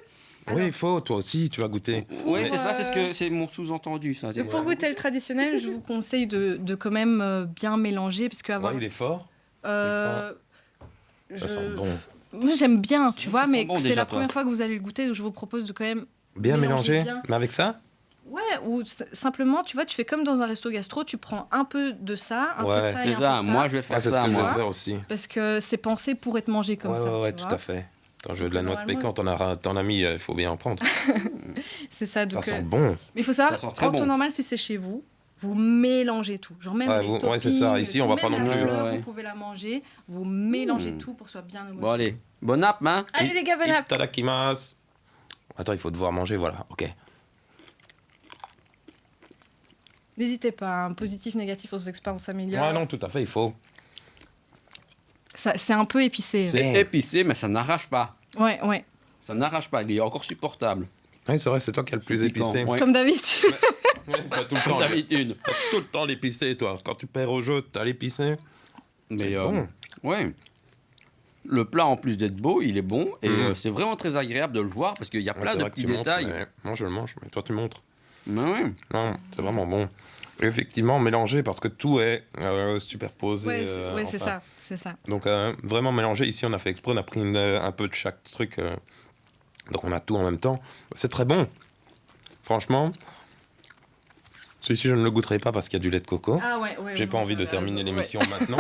Alors- Oui, il faut. Toi aussi, tu vas goûter. Oui, Pour, c'est ça, c'est mon sous-entendu. Ça. Donc pour goûter le traditionnel, je vous conseille de quand même bien mélanger, parce que avoir. Ouais, il est fort. euh, Ça sent bon. Moi j'aime bien, tu Ça vois, sent mais bon c'est déjà, la toi. première fois que vous allez le goûter, donc je vous propose de quand même. Bien Mélanger mélangé. bien. Mais avec ça? Ouais, ou simplement, tu vois, tu fais comme dans un resto gastro, tu prends un peu de ça, un peu Ouais. de ça et C'est un ça, peu de moi je vais faire Ouais, c'est ce ça. que je Moi. vais faire aussi. Parce que c'est pensé pour être mangé comme Ouais, ça. ouais, tu tout vois. à fait. Quand je veux de la noix de Normalement- pécan, t'en as mis, il faut bien en prendre. C'est ça, Ça donc. sent bon. Mais il faut savoir, Ça sent très en temps bon. normal, si c'est chez vous, vous mélangez tout. Genre même Ouais, les vous- toppings, ouais, c'est ça. Ici, on va tout, pas même non la plus. fleur, Ouais. vous pouvez la manger. Vous mélangez tout pour que ce soit bien homogène. Bon, allez, bon app, hein. Allez les gars, bon app. Itadakimasu. Attends, il faut devoir manger, voilà. Ok. N'hésitez pas, hein, positif, négatif, on se vexe pas, on s'améliore. Ouais, non, tout à fait, il faut. C'est un peu épicé. C'est épicé, mais ça n'arrache pas. Ouais. Ça n'arrache pas, il est encore supportable. Oui, c'est vrai, c'est toi qui as le plus C'est piquant, épicé. ouais. Comme d'habitude. Ouais, pas tout le Comme temps. d'habitude. T'as tout le temps l'épicé, toi. Quand tu perds au jeu, t'as l'épicé. Mais C'est bon. ouais. Le plat, en plus d'être beau, il est bon. Et c'est vraiment très agréable de le voir parce qu'il y a Ouais, plein c'est de vrai que petits tu montres, détails. mais moi, je le mange, mais toi, tu montres. Mais ouais. Non, c'est vraiment bon. Et effectivement, mélangé parce que tout est superposé. Ouais, c'est enfin. ça. C'est ça. Donc, vraiment mélangé. Ici, on a fait exprès, on a pris un peu de chaque truc. Donc, on a tout en même temps. C'est très bon. Franchement, celui-ci, je ne le goûterai pas parce qu'il y a du lait de coco. Ah ouais. J'ai pas envie de terminer l'émission maintenant.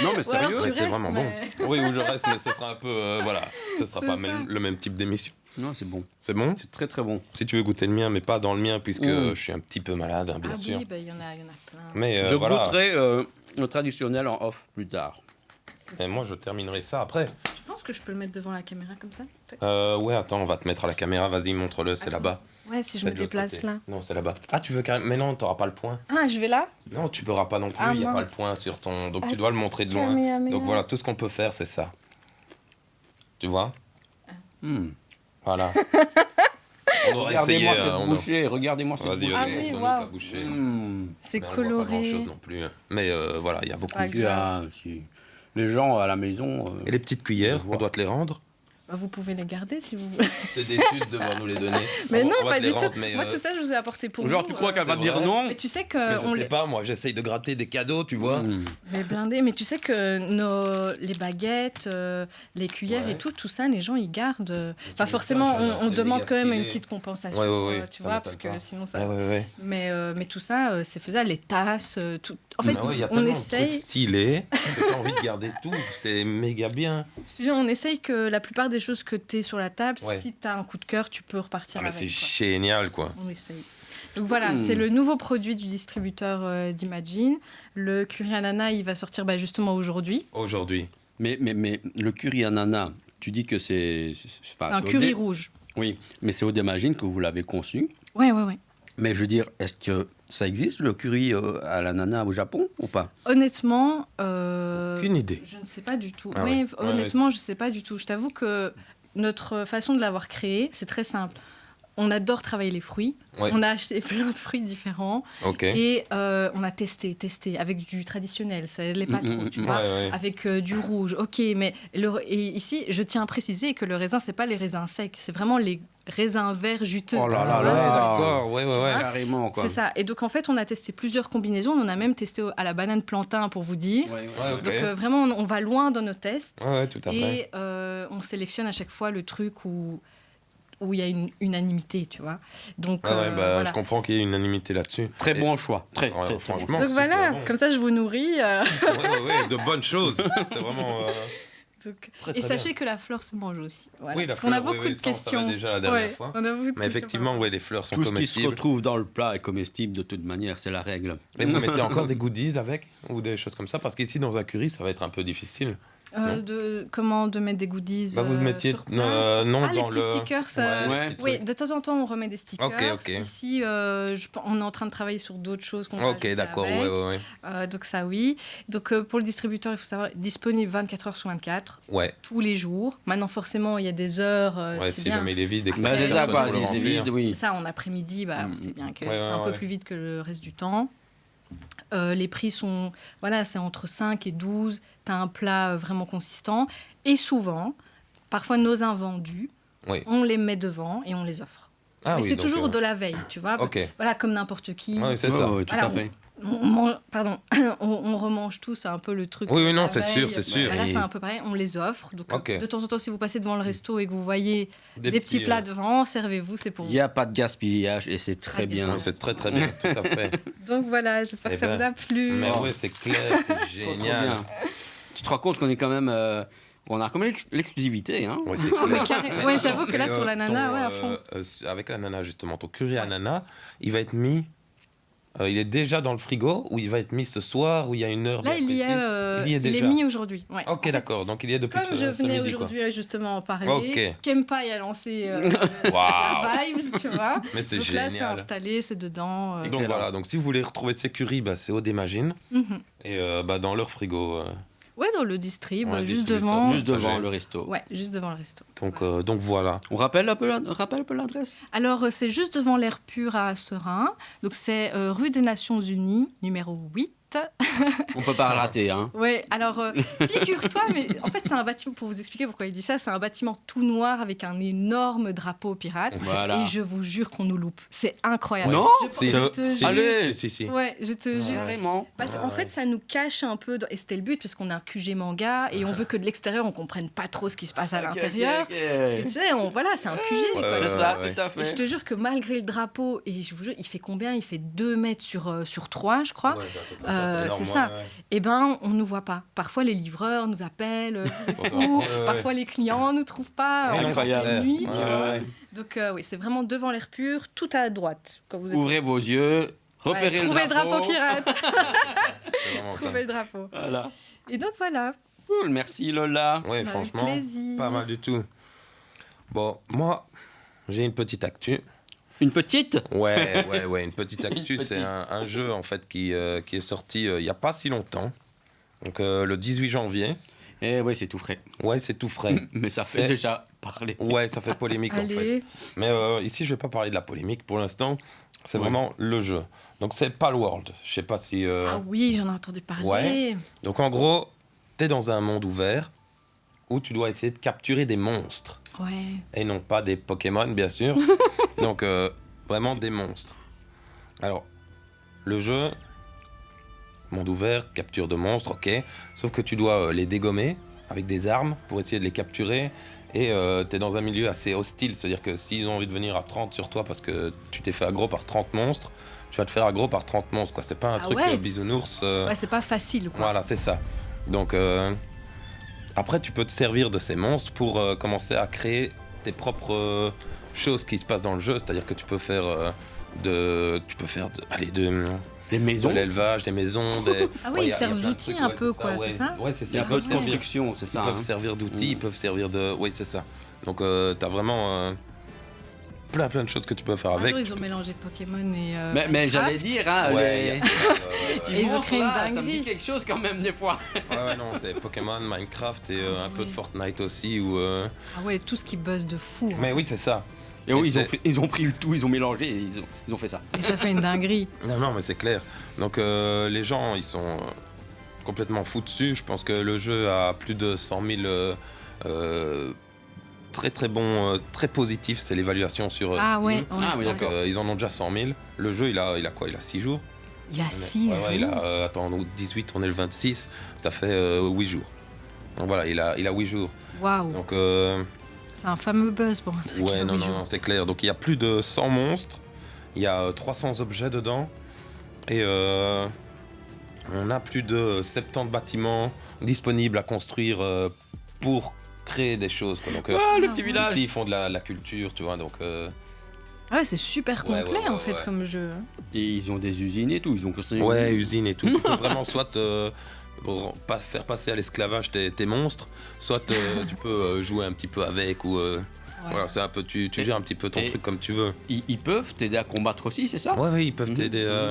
Non, mais Ou alors sérieux. tu C'est restes, vraiment mais- bon. Oui, où je reste, mais ce sera un peu. Voilà. Ce sera C'est pas ça. le même type d'émission. Non, c'est bon. C'est bon? C'est très très bon. Si tu veux goûter le mien, mais pas dans le mien, puisque Mmh. je suis un petit peu malade, hein, bien Ah sûr. oui, il y en a plein. Mais Je voilà. goûterai le traditionnel en off plus tard. Et moi, je terminerai ça après. Je pense que je peux le mettre devant la caméra comme ça. Ouais, attends, on va te mettre à la caméra. Vas-y, montre-le, c'est Attends. là-bas. Ouais, si je C'est me de l'autre déplace côté. là. Non, c'est là-bas. Ah, tu veux carrément. Mais non, t'auras pas le point. Ah, je vais là. Non, tu pourras pas non plus. Ah, Il n'y a pas mince. le point sur ton. Donc, Ah, tu dois le montrer de loin. caméra. Donc, voilà, tout ce qu'on peut faire, c'est ça. Tu vois? Voilà. On aurait essayé. Regardez-moi cette on a- bouchée. Regardez-moi cette Vas-y, bouchée. Ah vas-y, oui, montre-nous waouh. ta bouchée. C'est Mais on voit pas coloré. grand-chose non plus. Mais voilà, il y a beaucoup. pas grave. Si les gens à la maison. Et les petites cuillères, Je vois. on doit te les rendre. Bah, vous pouvez les garder si vous voulez. T'es déçu de devoir nous les donner. Mais On va- non, on va pas te les du tout. rendre, mais, Moi, tout ça, je vous ai apporté pour Genre, vous. tu crois qu'elle va c'est te dire vrai. non? Mais tu sais Mais que je sais pas, moi, j'essaye de gratter des cadeaux, tu vois. Mais blindé, mais tu sais que les baguettes, les cuillères Ouais. et tout ça, les gens ils gardent. Pas m'étonnes, forcément, ça, on c'est demande méga quand même stylé. une petite compensation, Ouais, tu ça vois, parce m'étonne que pas. sinon ça. Ouais. Mais tout ça, c'est faisable. Les tasses, tout. En fait, Bah ouais, il y a on tellement de essaye. trucs stylés que t'as envie de garder tout. C'est méga bien. Je te dis, on essaye que la plupart des choses que tu es sur la table, Ouais. si tu as un coup de cœur, tu peux repartir Ah, mais avec. c'est quoi. génial, quoi. On essaye. Donc voilà, c'est le nouveau produit du distributeur d'Imagine. Le curry ananas, il va sortir justement aujourd'hui. Aujourd'hui. Mais le curry ananas, tu dis que c'est. C'est un curry rouge. Oui, mais c'est au Imagine que vous l'avez conçu. Ouais. Mais je veux dire, est-ce que ça existe le curry à l'ananas au Japon ou pas? Honnêtement, Aucune idée. je ne sais pas du tout. Ah Oui, ouais. honnêtement, je ne sais pas du tout. Je t'avoue que notre façon de l'avoir créé, c'est très simple. On adore travailler les fruits. Ouais. On a acheté plein de fruits différents. Ok. Et on a testé avec du traditionnel. Ça l'est pas trop, tu vois. Ouais. Avec du rouge, ok. Mais et ici, je tiens à préciser que le raisin, c'est pas les raisins secs. C'est vraiment les raisins verts juteux. Oh là tu là vois. là. D'accord, ouais. vois. Carrément, quoi. C'est ça. Et donc, en fait, on a testé plusieurs combinaisons. On a même testé à la banane plantain, pour vous dire. Ouais. Ouais, ok. Donc, vraiment, on va loin dans nos tests. Ouais, tout à fait. Et on sélectionne à chaque fois le truc où il y a une unanimité, tu vois. Donc, voilà. Je comprends qu'il y ait une unanimité là-dessus. Très Et- bon choix. Très, Ouais, très, très franchement. bon. Donc super voilà, bon. comme ça je vous nourris. Ouais, de bonnes choses. C'est vraiment. Donc- Très, et très sachez que la fleur se mange aussi. Voilà. Oui, la Parce qu'on a fleur, beaucoup oui, de ça, on savait questions. déjà la dernière Ouais, fois. on a beaucoup de Mais questions effectivement, ouais, les fleurs sont Tout ce qui se comestibles. retrouve dans le plat est comestible de toute manière, c'est la règle. Mais vous mettez encore des goodies avec ou des choses comme ça parce qu'ici dans un curry ça va être un peu difficile. Comment de mettre des goodies Vous mettiez sur place. non les dans petits le stickers. Ouais. petits Oui, trucs. de temps en temps, on remet des stickers. Ok. Ici, on est en train de travailler sur d'autres choses qu'on va Ok, ajouter d'accord, avec. ouais. Donc ça, oui. Donc pour le distributeur, il faut savoir, disponible 24 heures sur 24, Ouais, tous les jours. Maintenant, forcément, il y a des heures. ouais, c'est si bien. jamais il est vide et que Bah, c'est personne ça, quoi. pour le Si c'est remplir. vide, oui. C'est ça, en après-midi, on sait bien que Ouais, c'est un peu ouais. plus vite que le reste du temps. Les prix sont, c'est entre 5 et 12. Tu as un plat vraiment consistant. Et souvent, parfois nos invendus, Oui. on les met devant et on les offre. Ah Mais oui, c'est donc, toujours de la veille, tu vois. Ok. Voilà, comme n'importe qui. Ouais, c'est Ouais, ça. ouais, tout Voilà, à fait. On remange tous un peu le truc. Oui, de non, la c'est veille. sûr, c'est sûr. Là, Et- c'est un peu pareil, on les offre. Donc, Ok. de temps en temps, si vous passez devant le resto et que vous voyez des petits plats devant, servez-vous, c'est pour Il vous. n'y a pas de gaspillage et c'est très Très bien. bien. Ouais, c'est très très bien, tout à fait. Donc voilà, j'espère Eh que ça ben, vous a plu. Mais ouais, c'est clair, c'est Trop, trop génial. bien. Tu te rends compte qu'on est quand même. On a quand même l'exclusivité, hein. Ouais, c'est clair. Ouais, j'avoue que là, Et, sur l'ananas, ton, ouais, à fond. Avec l'ananas, justement, ton curry ananas, il va être mis. Il est déjà dans le frigo ou il va être mis ce soir ou il y a une heure Là, bien il y précise est, Il y est il est déjà. mis aujourd'hui. Ouais. En Ok, fait, d'accord. Donc il y est depuis Comme je ce venais midi, quoi. aujourd'hui justement en parler, Ok. Kempai a lancé Waouh. la vibes, tu vois. Mais c'est Donc là, c'est génial. installé, c'est dedans. Donc voilà, donc si vous voulez retrouver ces currys, c'est au Imagine Mhm. et dans leur frigo. Ouais, dans le distrib, Ouais, juste distributeur. devant. Juste devant Trajet. le resto. Ouais, juste devant le resto. Donc voilà. On rappelle un peu l'adresse. Alors, c'est juste devant l'air pur à Serein. Donc, c'est rue des Nations Unies, numéro 8. On peut pas rater, hein. Ouais, alors, figure-toi, mais en fait, c'est un bâtiment, pour vous expliquer pourquoi il dit ça, c'est un bâtiment tout noir avec un énorme drapeau pirate. Voilà. Et je vous jure qu'on nous loupe. C'est incroyable. Non, je te jure. Allez. Si. Ouais, je te jure. Carrément. Parce qu'en fait, ça nous cache un peu, et c'était le but, parce qu'on est un QG manga, et on veut que de l'extérieur, on comprenne pas trop ce qui se passe à l'intérieur. Parce que tu sais, voilà, c'est un QG. quoi. C'est ça, ouais. tout à Et je fait. te jure que malgré le drapeau, et je vous jure, il fait combien? Il fait 2 mètres sur 3, je crois. Ouais, c'est à peu près ça, énorme, c'est ça. ouais. Eh ben, on nous voit pas. Parfois, les livreurs nous appellent, ou parfois les clients nous trouvent pas. Ouais, en non, c'est pleine clair. nuit, tu Ouais, vois. ouais. Donc oui, c'est vraiment devant l'air pur, tout à droite. Quand vous êtes... Ouvrez vos yeux, repérez trouvez le drapeau. pirate. C'est vraiment ça. Trouvez le drapeau. Voilà. Et donc voilà. Cool, merci Lola. Ouais, Avec franchement, plaisir. pas mal du tout. Bon, moi, j'ai une petite actu. Une petite. Ouais, une petite actu. Une petite. C'est un jeu, en fait, qui est sorti il n'y a pas si longtemps. Donc, le 18 janvier. Eh oui, c'est tout frais. Ouais, c'est tout frais. Mais ça fait C'est- déjà parler. Ouais, ça fait polémique, en fait. Allez. Mais ici, je vais pas parler de la polémique pour l'instant. C'est Ouais. vraiment le jeu. Donc, c'est Palworld. Je sais pas si... Ah oui, j'en ai entendu parler. Ouais. Donc, en gros, t'es dans un monde ouvert où tu dois essayer de capturer des monstres. Ouais. Et non pas des Pokémon, bien sûr. Donc, vraiment des monstres. Alors, le jeu, monde ouvert, capture de monstres, ok. Sauf que tu dois les dégommer avec des armes pour essayer de les capturer. Et t'es dans un milieu assez hostile. C'est-à-dire que s'ils ont envie de venir à 30 sur toi parce que tu t'es fait aggro par 30 monstres, tu vas te faire aggro par 30 monstres, quoi. C'est pas un Ah truc ouais. bisounours. Ouais, c'est pas facile, quoi. Voilà, c'est ça. Donc, après, tu peux te servir de ces monstres pour commencer à créer tes propres choses qui se passent dans le jeu. C'est-à-dire que tu peux faire de Des maisons. l'élevage, des maisons, des... Ah oui, Ouais, ils y a servent plein de d'outils trucs, un ouais, peu, c'est quoi, ouais. c'est ça? Ouais, c'est Il y a ça. un peu de Ouais. construction, c'est ça. Ils peuvent hein. servir d'outils, Mm. ils peuvent servir de... Oui, c'est ça. Donc, t'as vraiment plein de choses que tu peux faire Un avec. jour, ils ont mélangé Pokémon et Mais Minecraft. j'allais dire, hein, Ouais, les... petits Et ils ont monstres, créé une là, ça me dinguerie. dit quelque chose quand même des fois. ouais, non, c'est Pokémon, Minecraft et un peu de Oui. Fortnite aussi. Ou, Ah ouais, tout ce qui buzz de fou. hein. Mais oui, c'est ça. Et oui, Et ils ont pris le tout, ils ont mélangé et ils ont fait ça. Et ça fait une dinguerie. Non, mais c'est clair. Donc les gens, ils sont complètement fous dessus. Je pense que le jeu a plus de 100 000 très bons, très positifs. C'est l'évaluation sur Ah Steam. ouais, Ah oui, ouais. Donc ils en ont déjà 100 000. Le jeu, il a quoi? Il a 6 jours. Il y a 6 jours. Ouais, il a, attends, on est au 18, on est le 26. Ça fait 8 jours. Donc voilà, il a 8 jours. Waouh, Donc c'est un fameux buzz pour un truc. ouais, qui a non, 8 non, jours. non, c'est clair. Donc il y a plus de 100 monstres, il y a 300 objets dedans, et on a plus de 70 bâtiments disponibles à construire pour créer des choses, quoi. Donc Ah, le Ah petit ouais. village. ici, ils font de la culture, tu vois. Donc Ah ouais, c'est super Ouais, complet ouais, en fait ouais. comme jeu. Et ils ont des usines et tout, ils ont construit. ouais, usine et tout. Tu peux vraiment soit faire passer à l'esclavage tes monstres, soit tu peux jouer un petit peu avec ou Ouais. voilà, c'est un peu tu Et- gères un petit peu ton et- truc comme tu veux. Ils peuvent t'aider à combattre aussi, c'est ça? Ouais, ils peuvent Mhm, t'aider.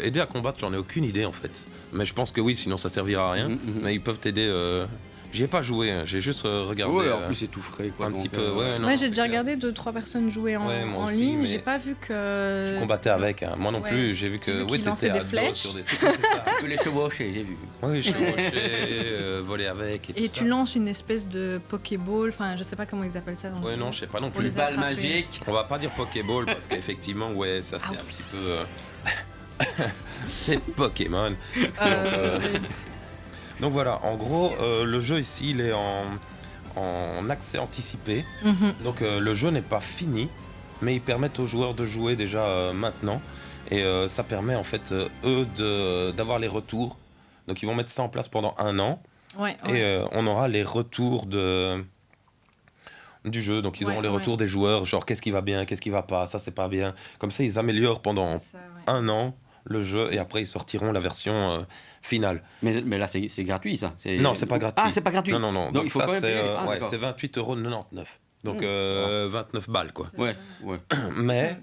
Aider à combattre, j'en ai aucune idée en fait. Mais je pense que oui, sinon ça servira à rien. Mhm. Mais ils peuvent t'aider. J'y ai pas joué, hein. J'ai juste regardé. Ouais, en plus c'est tout frais quoi. un donc, petit peu. Ouais, non, Ouais, c'est j'ai déjà clair. regardé 2-3 personnes jouer en, Ouais, moi en aussi, ligne. mais- J'ai pas vu que. Tu combattais avec, hein. Moi non Ouais. plus. J'ai vu J'ai que vu oui, qu'ils lançaient t'étais des à dos flèches. sur des trucs. C'est ça. Tu peux les chevaucher, j'ai vu. Oui, chevaucher, voler avec et tout Et ça. tu lances une espèce de Pokéball. Enfin, je sais pas comment ils appellent ça. Dans le Ouais, jeu. non, je sais pas non Pour plus. les Balle attraper. magique. On va pas dire Pokéball parce qu'effectivement, ouais, ça c'est Ah un oui. petit peu. C'est Pokémon. Euh, Donc voilà, en gros, le jeu ici, il est en accès anticipé. mhm. Donc le jeu n'est pas fini, mais ils permettent aux joueurs de jouer déjà maintenant. Et ça permet en fait, eux, d'avoir les retours. Donc ils vont mettre ça en place pendant 1 an. Ouais, Et ouais. on aura les retours du jeu. Donc ils Ouais, auront les retours des joueurs, genre qu'est-ce qui va bien, qu'est-ce qui va pas, ça c'est pas bien. Comme ça, ils améliorent pendant Ça, ouais. 1 an le jeu et après ils sortiront la version finale. Mais là c'est gratuit ça. Non, c'est pas gratuit. Ah, c'est pas gratuit. Non. Donc, il faut ça quand même c'est payer. Ah, ouais, d'accord. c'est 28,99 €. Donc 29 balles quoi. Ouais, ouais. Mais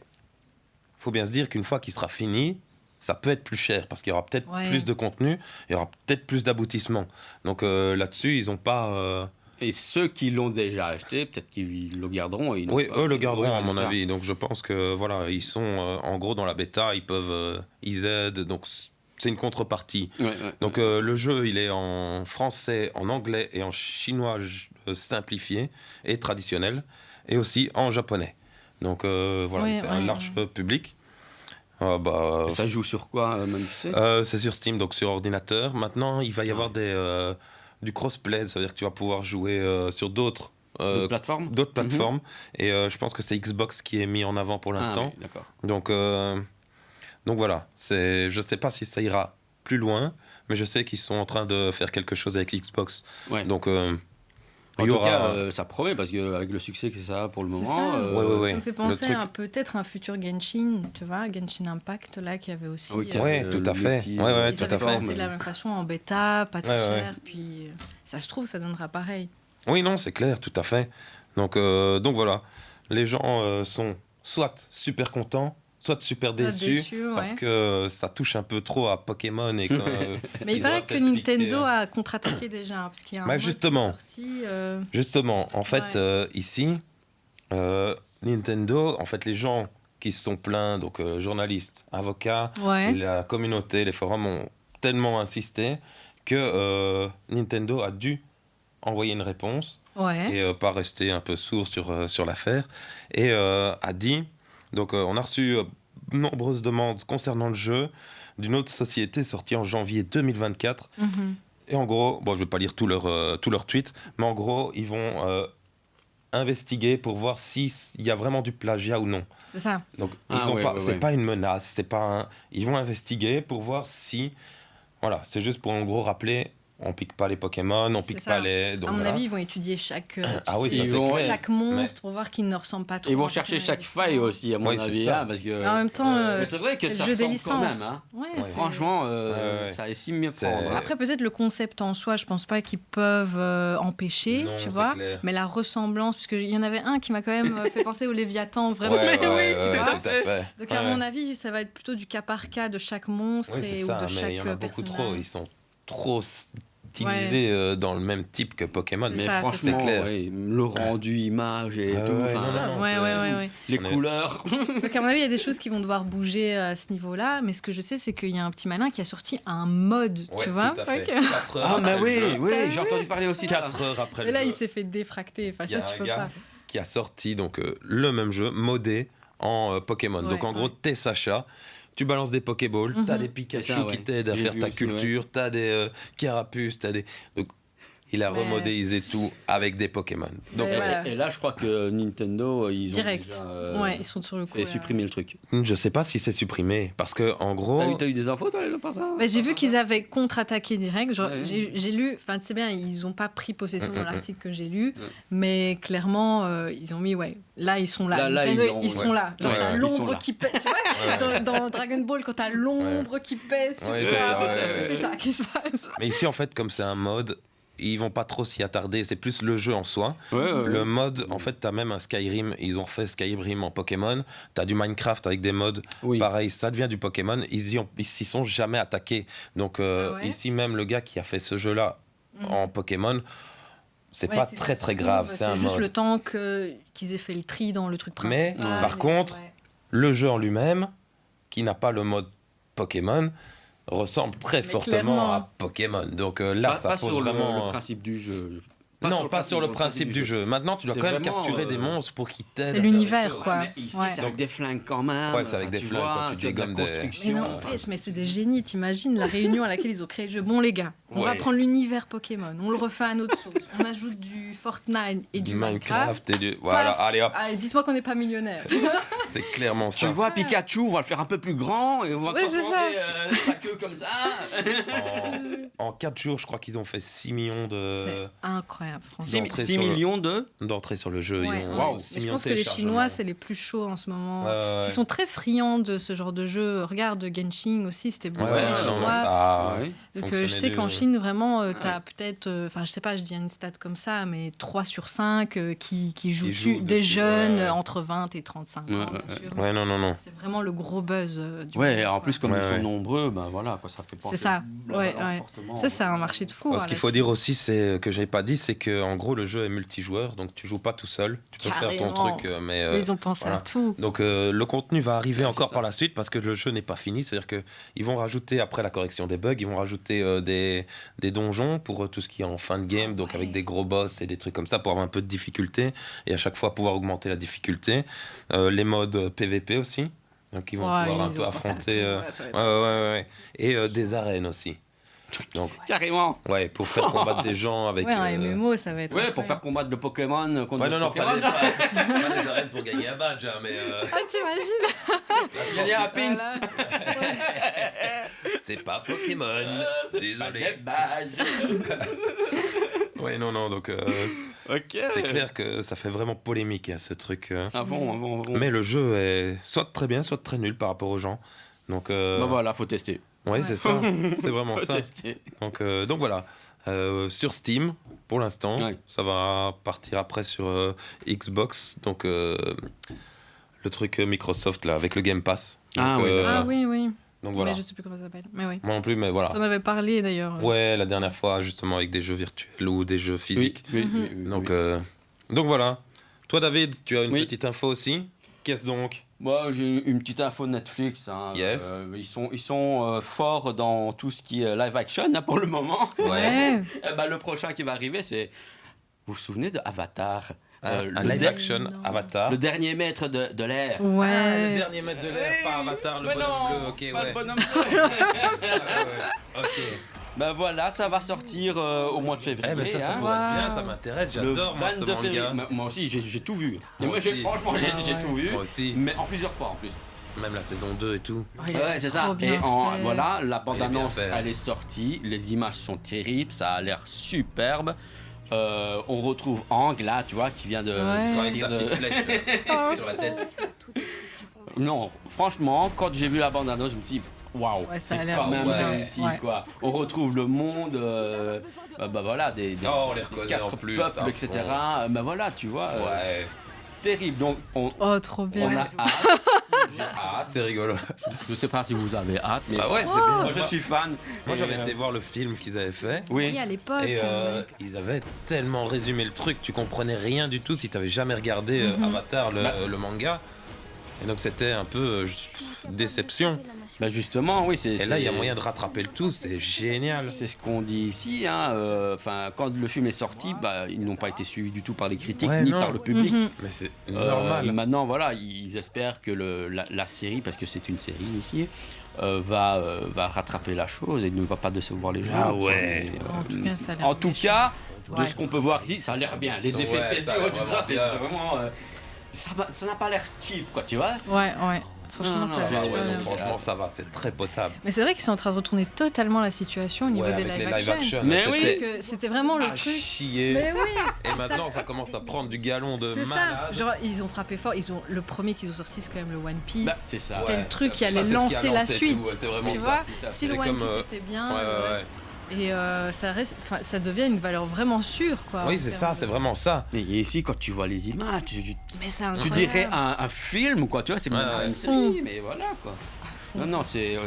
faut bien se dire qu'une fois qu'il sera fini, ça peut être plus cher parce qu'il y aura peut-être plus de contenu, il y aura peut-être plus d'aboutissement. Donc là-dessus, ils n'ont pas... Et ceux qui l'ont déjà acheté, peut-être qu'ils le garderont. Oui, eux le garderont à mon avis. Donc je pense que voilà, ils sont en gros dans la bêta, ils aident. Donc c'est une contrepartie. Donc le jeu, il est en français, en anglais et en chinois simplifié et traditionnel, et aussi en japonais. Donc voilà, c'est un large public. Et ça joue sur quoi, même, tu sais c'est sur Steam, donc sur ordinateur. Maintenant, il va y avoir du crossplay, ça veut dire que tu vas pouvoir jouer sur d'autres plateformes. Et je pense que c'est Xbox qui est mis en avant pour l'instant. Oui, d'accord. Donc voilà, je sais pas si ça ira plus loin, mais je sais qu'ils sont en train de faire quelque chose avec Xbox. Ouais. Donc en tout cas, ça promet, parce qu'avec le succès que ça a pour le moment... Ça me fait penser à peut-être un futur Genshin, tu vois, Genshin Impact, là, qui avait aussi... tout à fait. Ils avaient commencé de la même façon, en bêta, pas très cher, puis ça se trouve, ça donnera pareil. Oui, non, c'est clair, tout à fait. Donc voilà, les gens sont soit super contents, soit super déçus parce que ça touche un peu trop à Pokémon. Et mais il paraît que Nintendo a contre-attaqué déjà, parce qu'il y a un justement, justement, en fait, ici, Nintendo, en fait, les gens qui se sont plaints, donc journalistes, avocats, la communauté, les forums ont tellement insisté que Nintendo a dû envoyer une réponse et pas rester un peu sourd sur l'affaire, et a dit... Donc on a reçu nombreuses demandes concernant le jeu d'une autre société sortie en janvier 2024. Et en gros, je ne vais pas lire tous leurs tweets, mais en gros, ils vont investiguer pour voir s'il y a vraiment du plagiat ou non. C'est ça. Donc c'est pas une menace, ils vont investiguer pour voir si... Voilà, c'est juste pour en gros rappeler... On pique pas les Pokémon, on pique pas les... Donc, à mon avis, ils vont étudier chaque monstre pour voir qu'il ne ressemble pas trop. Ils vont chercher chaque faille aussi, à mon avis. Parce que, en même temps, c'est vrai que ça le jeu des ressemble licences. Quand même. Franchement, ça estime mieux prendre. Après, peut-être le concept en soi, je pense pas qu'ils peuvent empêcher, tu vois. Mais la ressemblance, parce qu'il y en avait un qui m'a quand même fait penser au Léviathan, vraiment. Oui, tout à fait. Donc à mon avis, ça va être plutôt du cas par cas de chaque monstre ou de chaque personnage. Il y en a beaucoup trop, ils sont trop utilisés dans le même type que Pokémon. Mais franchement, c'est clair. Le rendu image et tout. Les couleurs. Donc à mon avis, il y a des choses qui vont devoir bouger à ce niveau-là. Mais ce que je sais, c'est qu'il y a un petit malin qui a sorti un mode, tu vois. J'ai entendu parler aussi. 4 heures après le jeu. Et là, il s'est fait défracter. Enfin, ça, tu peux pas. Qui a sorti donc le même jeu modé en Pokémon. Donc en gros, t'es Sacha. Tu balances des Pokéballs, t'as des Pikachu qui t'aident à faire ta culture, t'as des Carapuce, t'as des... Donc, il a remodélisé tout avec des Pokémon. Donc, et là, je crois que Nintendo, ils ont direct. Déjà, ils sont sur le coup. Et supprimé le truc. Je sais pas si c'est supprimé, parce que en gros... T'as eu des infos, toi, par ça j'ai vu qu'ils avaient contre-attaqué direct. J'ai lu, enfin, c'est bien, ils ont pas pris possession dans l'article que j'ai lu, mais clairement, ils ont mis, là, ils sont là. Ils sont là. Genre, t'as l'ombre qui pèse, tu vois, dans Dragon Ball, quand t'as l'ombre qui pèse sur toi, c'est ça qui se passe. Mais ici, en fait, comme c'est un mode... Ils vont pas trop s'y attarder, c'est plus le jeu en soi. Le mode, en fait, t'as même un Skyrim, ils ont refait Skyrim en Pokémon. T'as du Minecraft avec des modes. Pareil, ça devient du Pokémon. Ils s'y sont jamais attaqués. Donc ici même, le gars qui a fait ce jeu-là en Pokémon, c'est pas très grave. C'est juste mode. Le temps qu'ils aient fait le tri dans le truc principal. Mais par contre, le jeu en lui-même, qui n'a pas le mode Pokémon, ressemble très fortement à Pokémon. Donc là, ça pose vraiment... le principe du jeu. Pas sur le principe du jeu. Maintenant, tu dois quand même capturer des monstres pour qu'ils t'aident. C'est l'univers, quoi. Mais ici, c'est avec des flingues quand même. Ouais, c'est avec des flingues quand tu dégommes des... Mais non, mais c'est des génies. T'imagines la réunion à laquelle ils ont créé le jeu. Bon, les gars, on va prendre l'univers Pokémon. On le refait à notre sauce. On ajoute du Fortnite et du Minecraft. Et du... Voilà, allez hop. Allez, dites-moi qu'on n'est pas millionnaire. C'est clairement ça. Tu vois, Pikachu, on va le faire un peu plus grand et on va transformer sa queue comme ça. En 4 jours, je crois qu'ils ont fait 6 millions de... C'est incroyable. incroyable, franchement. 6 millions de... d'entrées sur le jeu. Ouais, Ils ont ouais. 6 Mais je millions pense de que les téléchargements. Chinois, c'est les plus chauds en ce moment. Ouais. Ils sont très friands de ce genre de jeu. Regarde, Genshin aussi, c'était beaucoup Ouais, les non, Chinois. non, ça Ouais. Donc, je sais qu'en Chine, vraiment, tu as peut-être, enfin, je sais pas, je dis une stat comme ça, mais 3 sur 5 qui jouent dessus, des dessus, jeunes ouais. entre 20 et 35 ans, bien sûr. Ouais, non. C'est vraiment le gros buzz du Ouais, moment, en quoi. plus, comme Ouais, ils sont ouais. nombreux, ben voilà, quoi, ça fait penser. C'est ça. la Ouais, balance ouais. fortement. Ça, c'est un marché de fou. Ce qu'il faut dire aussi, c'est que j'avais pas dit, c'est que en gros le jeu est multijoueur, donc tu joues pas tout seul. Tu peux faire ton Carrément. truc, mais Mais ils ont pensé voilà. à tout. donc le contenu va arriver Ouais, encore c'est ça. par la suite parce que le jeu n'est pas fini. C'est-à-dire que ils vont rajouter après la correction des bugs, ils vont rajouter des donjons pour tout ce qui est en fin de game, donc avec des gros boss et des trucs comme ça pour avoir un peu de difficulté et à chaque fois pouvoir augmenter la difficulté. Les modes PVP aussi, donc ils vont Ouais, pouvoir un ils peu ont pensé à affronter. tout. Ouais, ça va être- Et des arènes aussi. Donc Carrément. ouais, pour faire combattre des gens avec. Ouais, un MMO, ça va être. Ouais, pour incroyable. faire combattre le Pokémon contre Ouais, le non, Pokémon. pas des arènes pour gagner un badge, hein, mais Ah, t'imagines Il y a un pins. Voilà. c'est pas Pokémon. Pas Désolé. de badge. Ouais, non, donc Ok. c'est clair que ça fait vraiment polémique, hein, ce truc. Ah bon. Mais le jeu est soit très bien, soit très nul par rapport aux gens. Donc, Bah voilà, faut tester. ouais, c'est ça. C'est vraiment Faut ça. tester. Donc voilà. Sur Steam, pour l'instant, Ouais. ça va partir après sur Xbox. Donc, le truc Microsoft, là, avec le Game Pass. Donc, Ah oui, Ah oui. Donc voilà. Mais je sais plus comment ça s'appelle. Mais oui. Moi non plus, mais voilà. T'en avais parlé d'ailleurs. Ouais, la dernière fois, justement, avec des jeux virtuels ou des jeux Oui, physiques. oui. Donc voilà. Toi, David, tu as une Oui. petite info aussi. Qu'est-ce donc? Moi, j'ai une petite info de Netflix. Hein. Yes. Ils sont forts dans tout ce qui est live action hein, pour le moment. Ouais. Eh ben, le prochain qui va arriver, c'est. Vous vous souvenez de Avatar Un le live der- action Non. Avatar. Le dernier maître de l'air. Ouais. Ah, le dernier maître de l'air, pas Avatar, le Mais bonhomme non, bleu. Ok, pas ouais. le bonhomme bleu. Ok. Ben voilà, ça va sortir au mois de février. Eh ben ça hein. pourrait être bien, Wow. ça m'intéresse. Le J'adore moi, ce 22 février. manga. Moi aussi, j'ai tout vu. Et Moi moi, aussi. franchement, j'ai ouais. tout vu. Moi aussi. Mais en plusieurs fois en plus. Même la saison 2 et tout. Oh, il a Ouais, c'est trop ça. bien Et fait. voilà, la Il est bien bande-annonce, fait. elle est sortie. Les images sont terribles, ça a l'air superbe. On retrouve Ang là, tu vois, qui vient de Ouais. Avec sortir sa de- petite flèche là, sur la tête. Non, franchement, quand j'ai vu la bande-annonce, je me suis dit, waouh, Ouais, ça a c'est l'air quand même ouais. réussi, Ouais. quoi. On retrouve le monde, bah voilà, des Oh, on les reconnaît quatre en plus, peuples, à etc. fond. Bah voilà, tu vois, Ouais, terrible. Donc, on Oh, trop bien. a hâte. J'ai hâte. c'est rigolo. Je sais pas si vous avez hâte, mais Ah ouais, c'est bien. moi je suis fan. Moi Et, j'avais été voir le film qu'ils avaient fait. Oui. Oui, à l'époque. Et ils avaient tellement résumé le truc, tu comprenais rien du tout si tu avais jamais regardé Avatar, le manga. Et donc c'était un peu déception. Bah justement, oui, c'est. Et là, il y a moyen de rattraper le tout, c'est génial. C'est ce qu'on dit ici. Hein, enfin, quand le film est sorti, bah, ils n'ont pas été suivis du tout par les critiques Ouais, ni non. par le public. Mais c'est normal. Maintenant, voilà, ils espèrent que la série, parce que c'est une série ici, va rattraper la chose et ne va pas décevoir les gens. Ah ouais. En tout cas, ça a l'air En tout méchant. cas, de Ouais. ce qu'on peut voir ici, ça a l'air bien. Les effets Ouais, ça a spéciaux, l'air tout ça, vraiment c'est bien. vraiment. Ça n'a pas l'air cheap, quoi, tu vois. Ouais. Franchement, Non, ça a non, l'air Ah super ouais, bien. donc franchement, ça va, c'est très potable. Mais c'est vrai qu'ils sont en train de retourner totalement la situation au niveau Ouais, des avec les live live action. action. Mais c'était oui. Parce que c'était vraiment le à truc. chier. Mais oui. Et maintenant, ça commence à prendre du galon de C'est ça. malade. Genre, ils ont frappé fort. Le premier qu'ils ont sorti, c'est quand même le One Piece. Bah, c'est ça. C'était ouais. le truc qui Ça, allait c'est ce qui a lancer la lancé suite. tout, ouais, c'est vraiment Tu ça. vois, Tout à si le fait. One C'est Piece comme, était bien, Ouais. et ça devient une valeur vraiment sûre, quoi. Oui, en c'est termes ça, de- c'est vraiment ça. Mais ici, quand tu vois les images, Mais c'est tu incroyable. dirais un film ou quoi, tu vois, c'est même Ouais, pas ouais. une série, mais voilà quoi. Non, c'est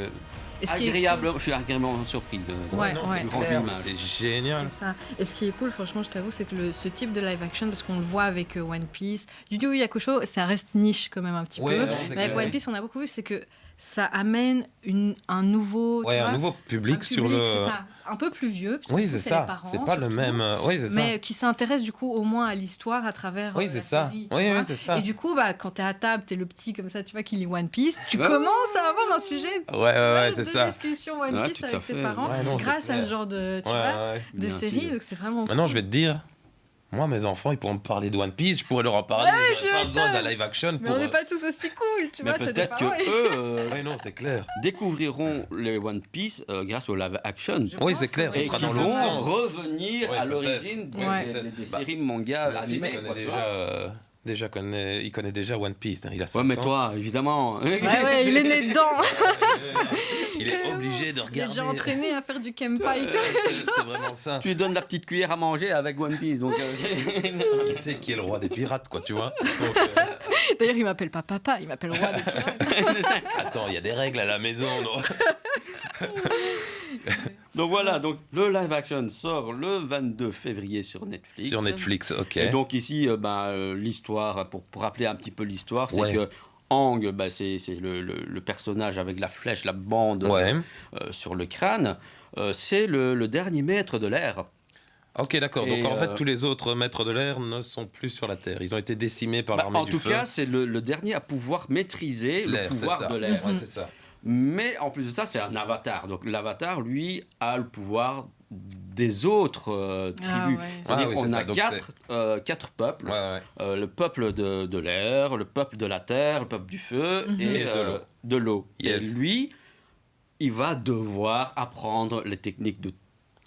Et ce qui est agréable, je suis agréablement surpris de. Ouais, non, ouais. c'est Grand clair, image. c'est génial. C'est ça. Et ce qui est cool, franchement, je t'avoue, c'est que ce type de live action, parce qu'on le voit avec One Piece, Yu Yu Hakusho, ça reste niche quand même un petit Ouais, peu. non, c'est Mais avec clair. One Piece, on a beaucoup vu, c'est que ça amène un nouveau. Ouais, tu un vois, nouveau public un sur public, le. c'est ça, un peu plus vieux. Parce que Oui, du coup, c'est les ça. parents, C'est pas le surtout, même. Oui, c'est ça. Mais qui s'intéresse du coup au moins à l'histoire à travers Oui, la c'est ça. série, tu Oui, vois. oui, c'est ça. Et du coup, quand t'es à table, t'es le petit comme ça, tu vois, qui lit One Piece, tu Ouais. commences à avoir un sujet Ouais, c'est ça. de discussion One Ouais, Piece tout à avec tes fait. parents Ouais, non, c'est grâce à clair. ce genre de, tu Ouais, vois, ouais. de Bien série. sûr. Donc c'est vraiment Maintenant, cool. je vais te dire, Moi, mes enfants, ils pourront me parler de One Piece, je pourrais leur en parler. J'aurais pas besoin d'un live action Mais pour. on n'est pas tous aussi cool, tu Mais vois. t'as des peut-être parents, que eux Ouais, non, c'est clair. découvriront les One Piece grâce au live action. Oui, c'est clair, ce Et sera qui dans vont l'autre sens. revenir Ouais, à peut-être. l'origine Ouais, des peut-être. séries manga Mon fils animées. connaît quoi, tu déjà, vois. il connaît déjà One Piece. Hein. Il a 5 Ouais, mais ans. toi, évidemment. Ouais, il est né dedans. Il est obligé de Il est regarder. déjà entraîné à faire du kempa et tout. C'est vraiment ça. Tu lui donnes la petite cuillère à manger avec One Piece. Donc, Il sait qui est le roi des pirates, quoi, tu vois. Donc, D'ailleurs, il m'appelle pas papa, il m'appelle roi des pirates. attends, il y a des règles à la maison, non? donc voilà, donc le live action sort le 22 février sur Netflix. Sur Netflix, ok. Et donc ici, l'histoire, pour rappeler un petit peu l'histoire, c'est Ouais. que Aang, c'est le personnage avec la flèche, la bande Ouais. sur le crâne. C'est le dernier maître de l'air. Ok, d'accord. Et, Donc en fait, tous les autres maîtres de l'air ne sont plus sur la Terre. Ils ont été décimés par l'armée En du tout feu. cas, c'est le dernier à pouvoir maîtriser le L'air, c'est pouvoir ça. de l'air. Ouais, c'est ça. Mais en plus de ça, c'est un avatar. Donc l'avatar, lui, a le pouvoir des autres tribus. ouais. C'est-à-dire Ah oui, qu'on c'est a ça. Donc quatre peuples. Ouais, ouais. Le peuple de l'air, le peuple de la terre, le peuple du feu Et de l'eau. de l'eau. Yes. Et lui, il va devoir apprendre les techniques de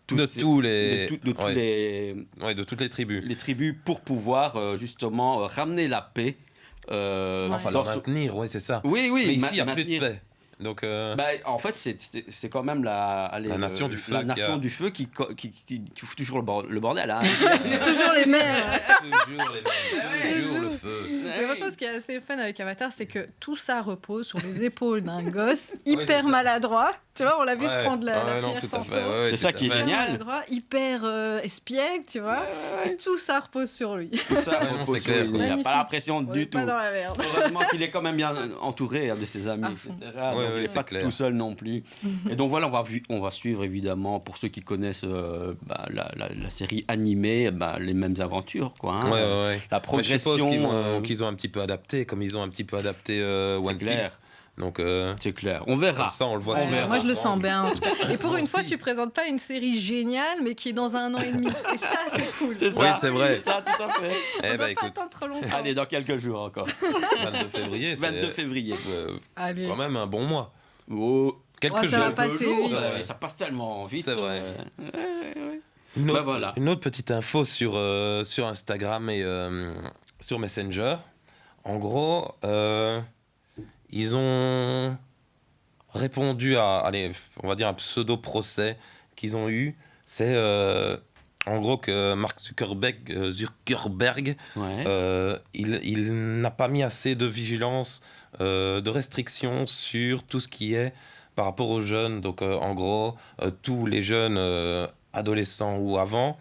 De ces- tous les. de tous Ouais. Ouais, de toutes les tribus. les tribus pour pouvoir justement ramener la paix. Enfin, dans le ce- maintenir, oui, c'est ça. Oui, oui. Mais ici, il n'y a plus maintenir- de paix. Donc, Bah, en fait, c'est quand même la nation du feu la qui nation a- du feu qui fout toujours le bordel. Hein. C'est toujours les mêmes. toujours les mêmes. Toujours le feu. Mais franchement, ce qui est assez fun avec Avatar, c'est que tout ça repose sur les épaules d'un gosse hyper maladroit. Tu vois, on l'a vu se Ouais. prendre la Ouais, non, pierre tout à tantôt. fait. Ouais, C'est tout ça à qui est fait. Hyper génial. maladroit, hyper espiègle, tu vois. Et tout ça repose sur lui. Tout ça Ouais, non, repose c'est sur clair, lui. quoi. Il n'a Magnifique. pas la pression On est du tout. pas dans la merde. Heureusement qu'il est quand même bien entouré de ses amis, À etc. fond. Donc, Ouais, il n'est c'est pas clair. tout seul non plus. Et donc voilà, on va suivre évidemment, pour ceux qui connaissent la série animée, les mêmes aventures. Quoi, hein. Ouais, ouais, ouais. La Mais je suppose progression, qu'ils ont un petit peu adapté, comme ils ont un petit peu adapté One clair. Piece. Donc, c'est clair. On verra. comme ça, on le voit. Ouais, sur l'écran. moi, je le sens bien, en tout cas. Et pour Moi une fois, aussi. tu présentes pas une série géniale, mais qui est dans 1 an et demi. Et ça, c'est cool. C'est Oui, ça. c'est vrai. C'est ça, tout à fait. On Eh doit ben, pas écoute, attendre trop longtemps. Allez, dans quelques jours encore. 22 février, c'est 22 février. Allez. quand même un bon mois. Oh, Quelques Ouais, ça va jours. passer jours, vite. ça passe tellement vite. C'est vrai. Une Une autre, voilà. une autre petite info sur Instagram et sur Messenger. En gros, ils ont répondu à, allez, on va dire un pseudo-procès qu'ils ont eu. C'est en gros que Mark Zuckerberg Ouais. il n'a pas mis assez de vigilance, de restrictions sur tout ce qui est par rapport aux jeunes. Donc, en gros, tous les jeunes adolescents ou avant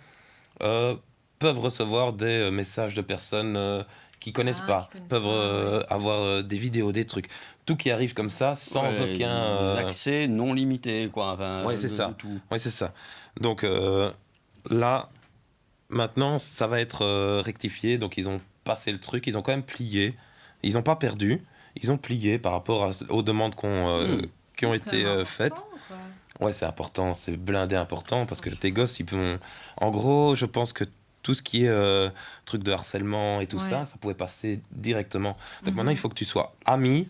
peuvent recevoir des messages de personnes qui connaissent pas, qui connaissent peuvent pas, ouais. avoir des vidéos, des trucs. Tout qui arrive comme ça, sans Ouais, aucun... des accès non limités, quoi. Enfin, Ouais, c'est de ça. tout. Oui, c'est ça. Donc là, maintenant, ça va être rectifié. Donc, ils ont passé le truc. Ils ont quand même plié. Ils n'ont pas perdu. Ils ont plié par rapport aux demandes qui ont été faites. Ouais, c'est important. C'est blindé important parce que tes gosses, ils vont... En gros, je pense que tout ce qui est truc de harcèlement et tout Ouais. ça pouvait passer directement. Donc maintenant, il faut que tu sois ami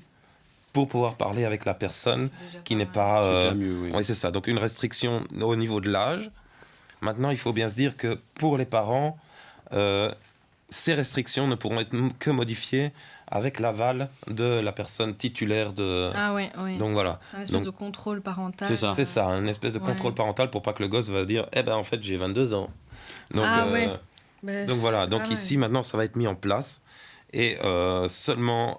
pour pouvoir parler avec la personne qui n'est pas... C'est bien mieux, oui. Oui, c'est ça. Donc une restriction au niveau de l'âge. Maintenant, il faut bien se dire que pour les parents, ces restrictions ne pourront être que modifiées avec l'aval de la personne titulaire de... Ah ouais, ouais. Donc voilà. C'est un espèce donc- de contrôle parental. C'est ça. C'est ça, une espèce de Ouais. contrôle parental pour pas que le gosse va dire « Eh ben en fait, j'ai 22 ans. » Donc, Ah ouais. Mais donc voilà, c'est donc pas mal. ici maintenant ça va être mis en place et seulement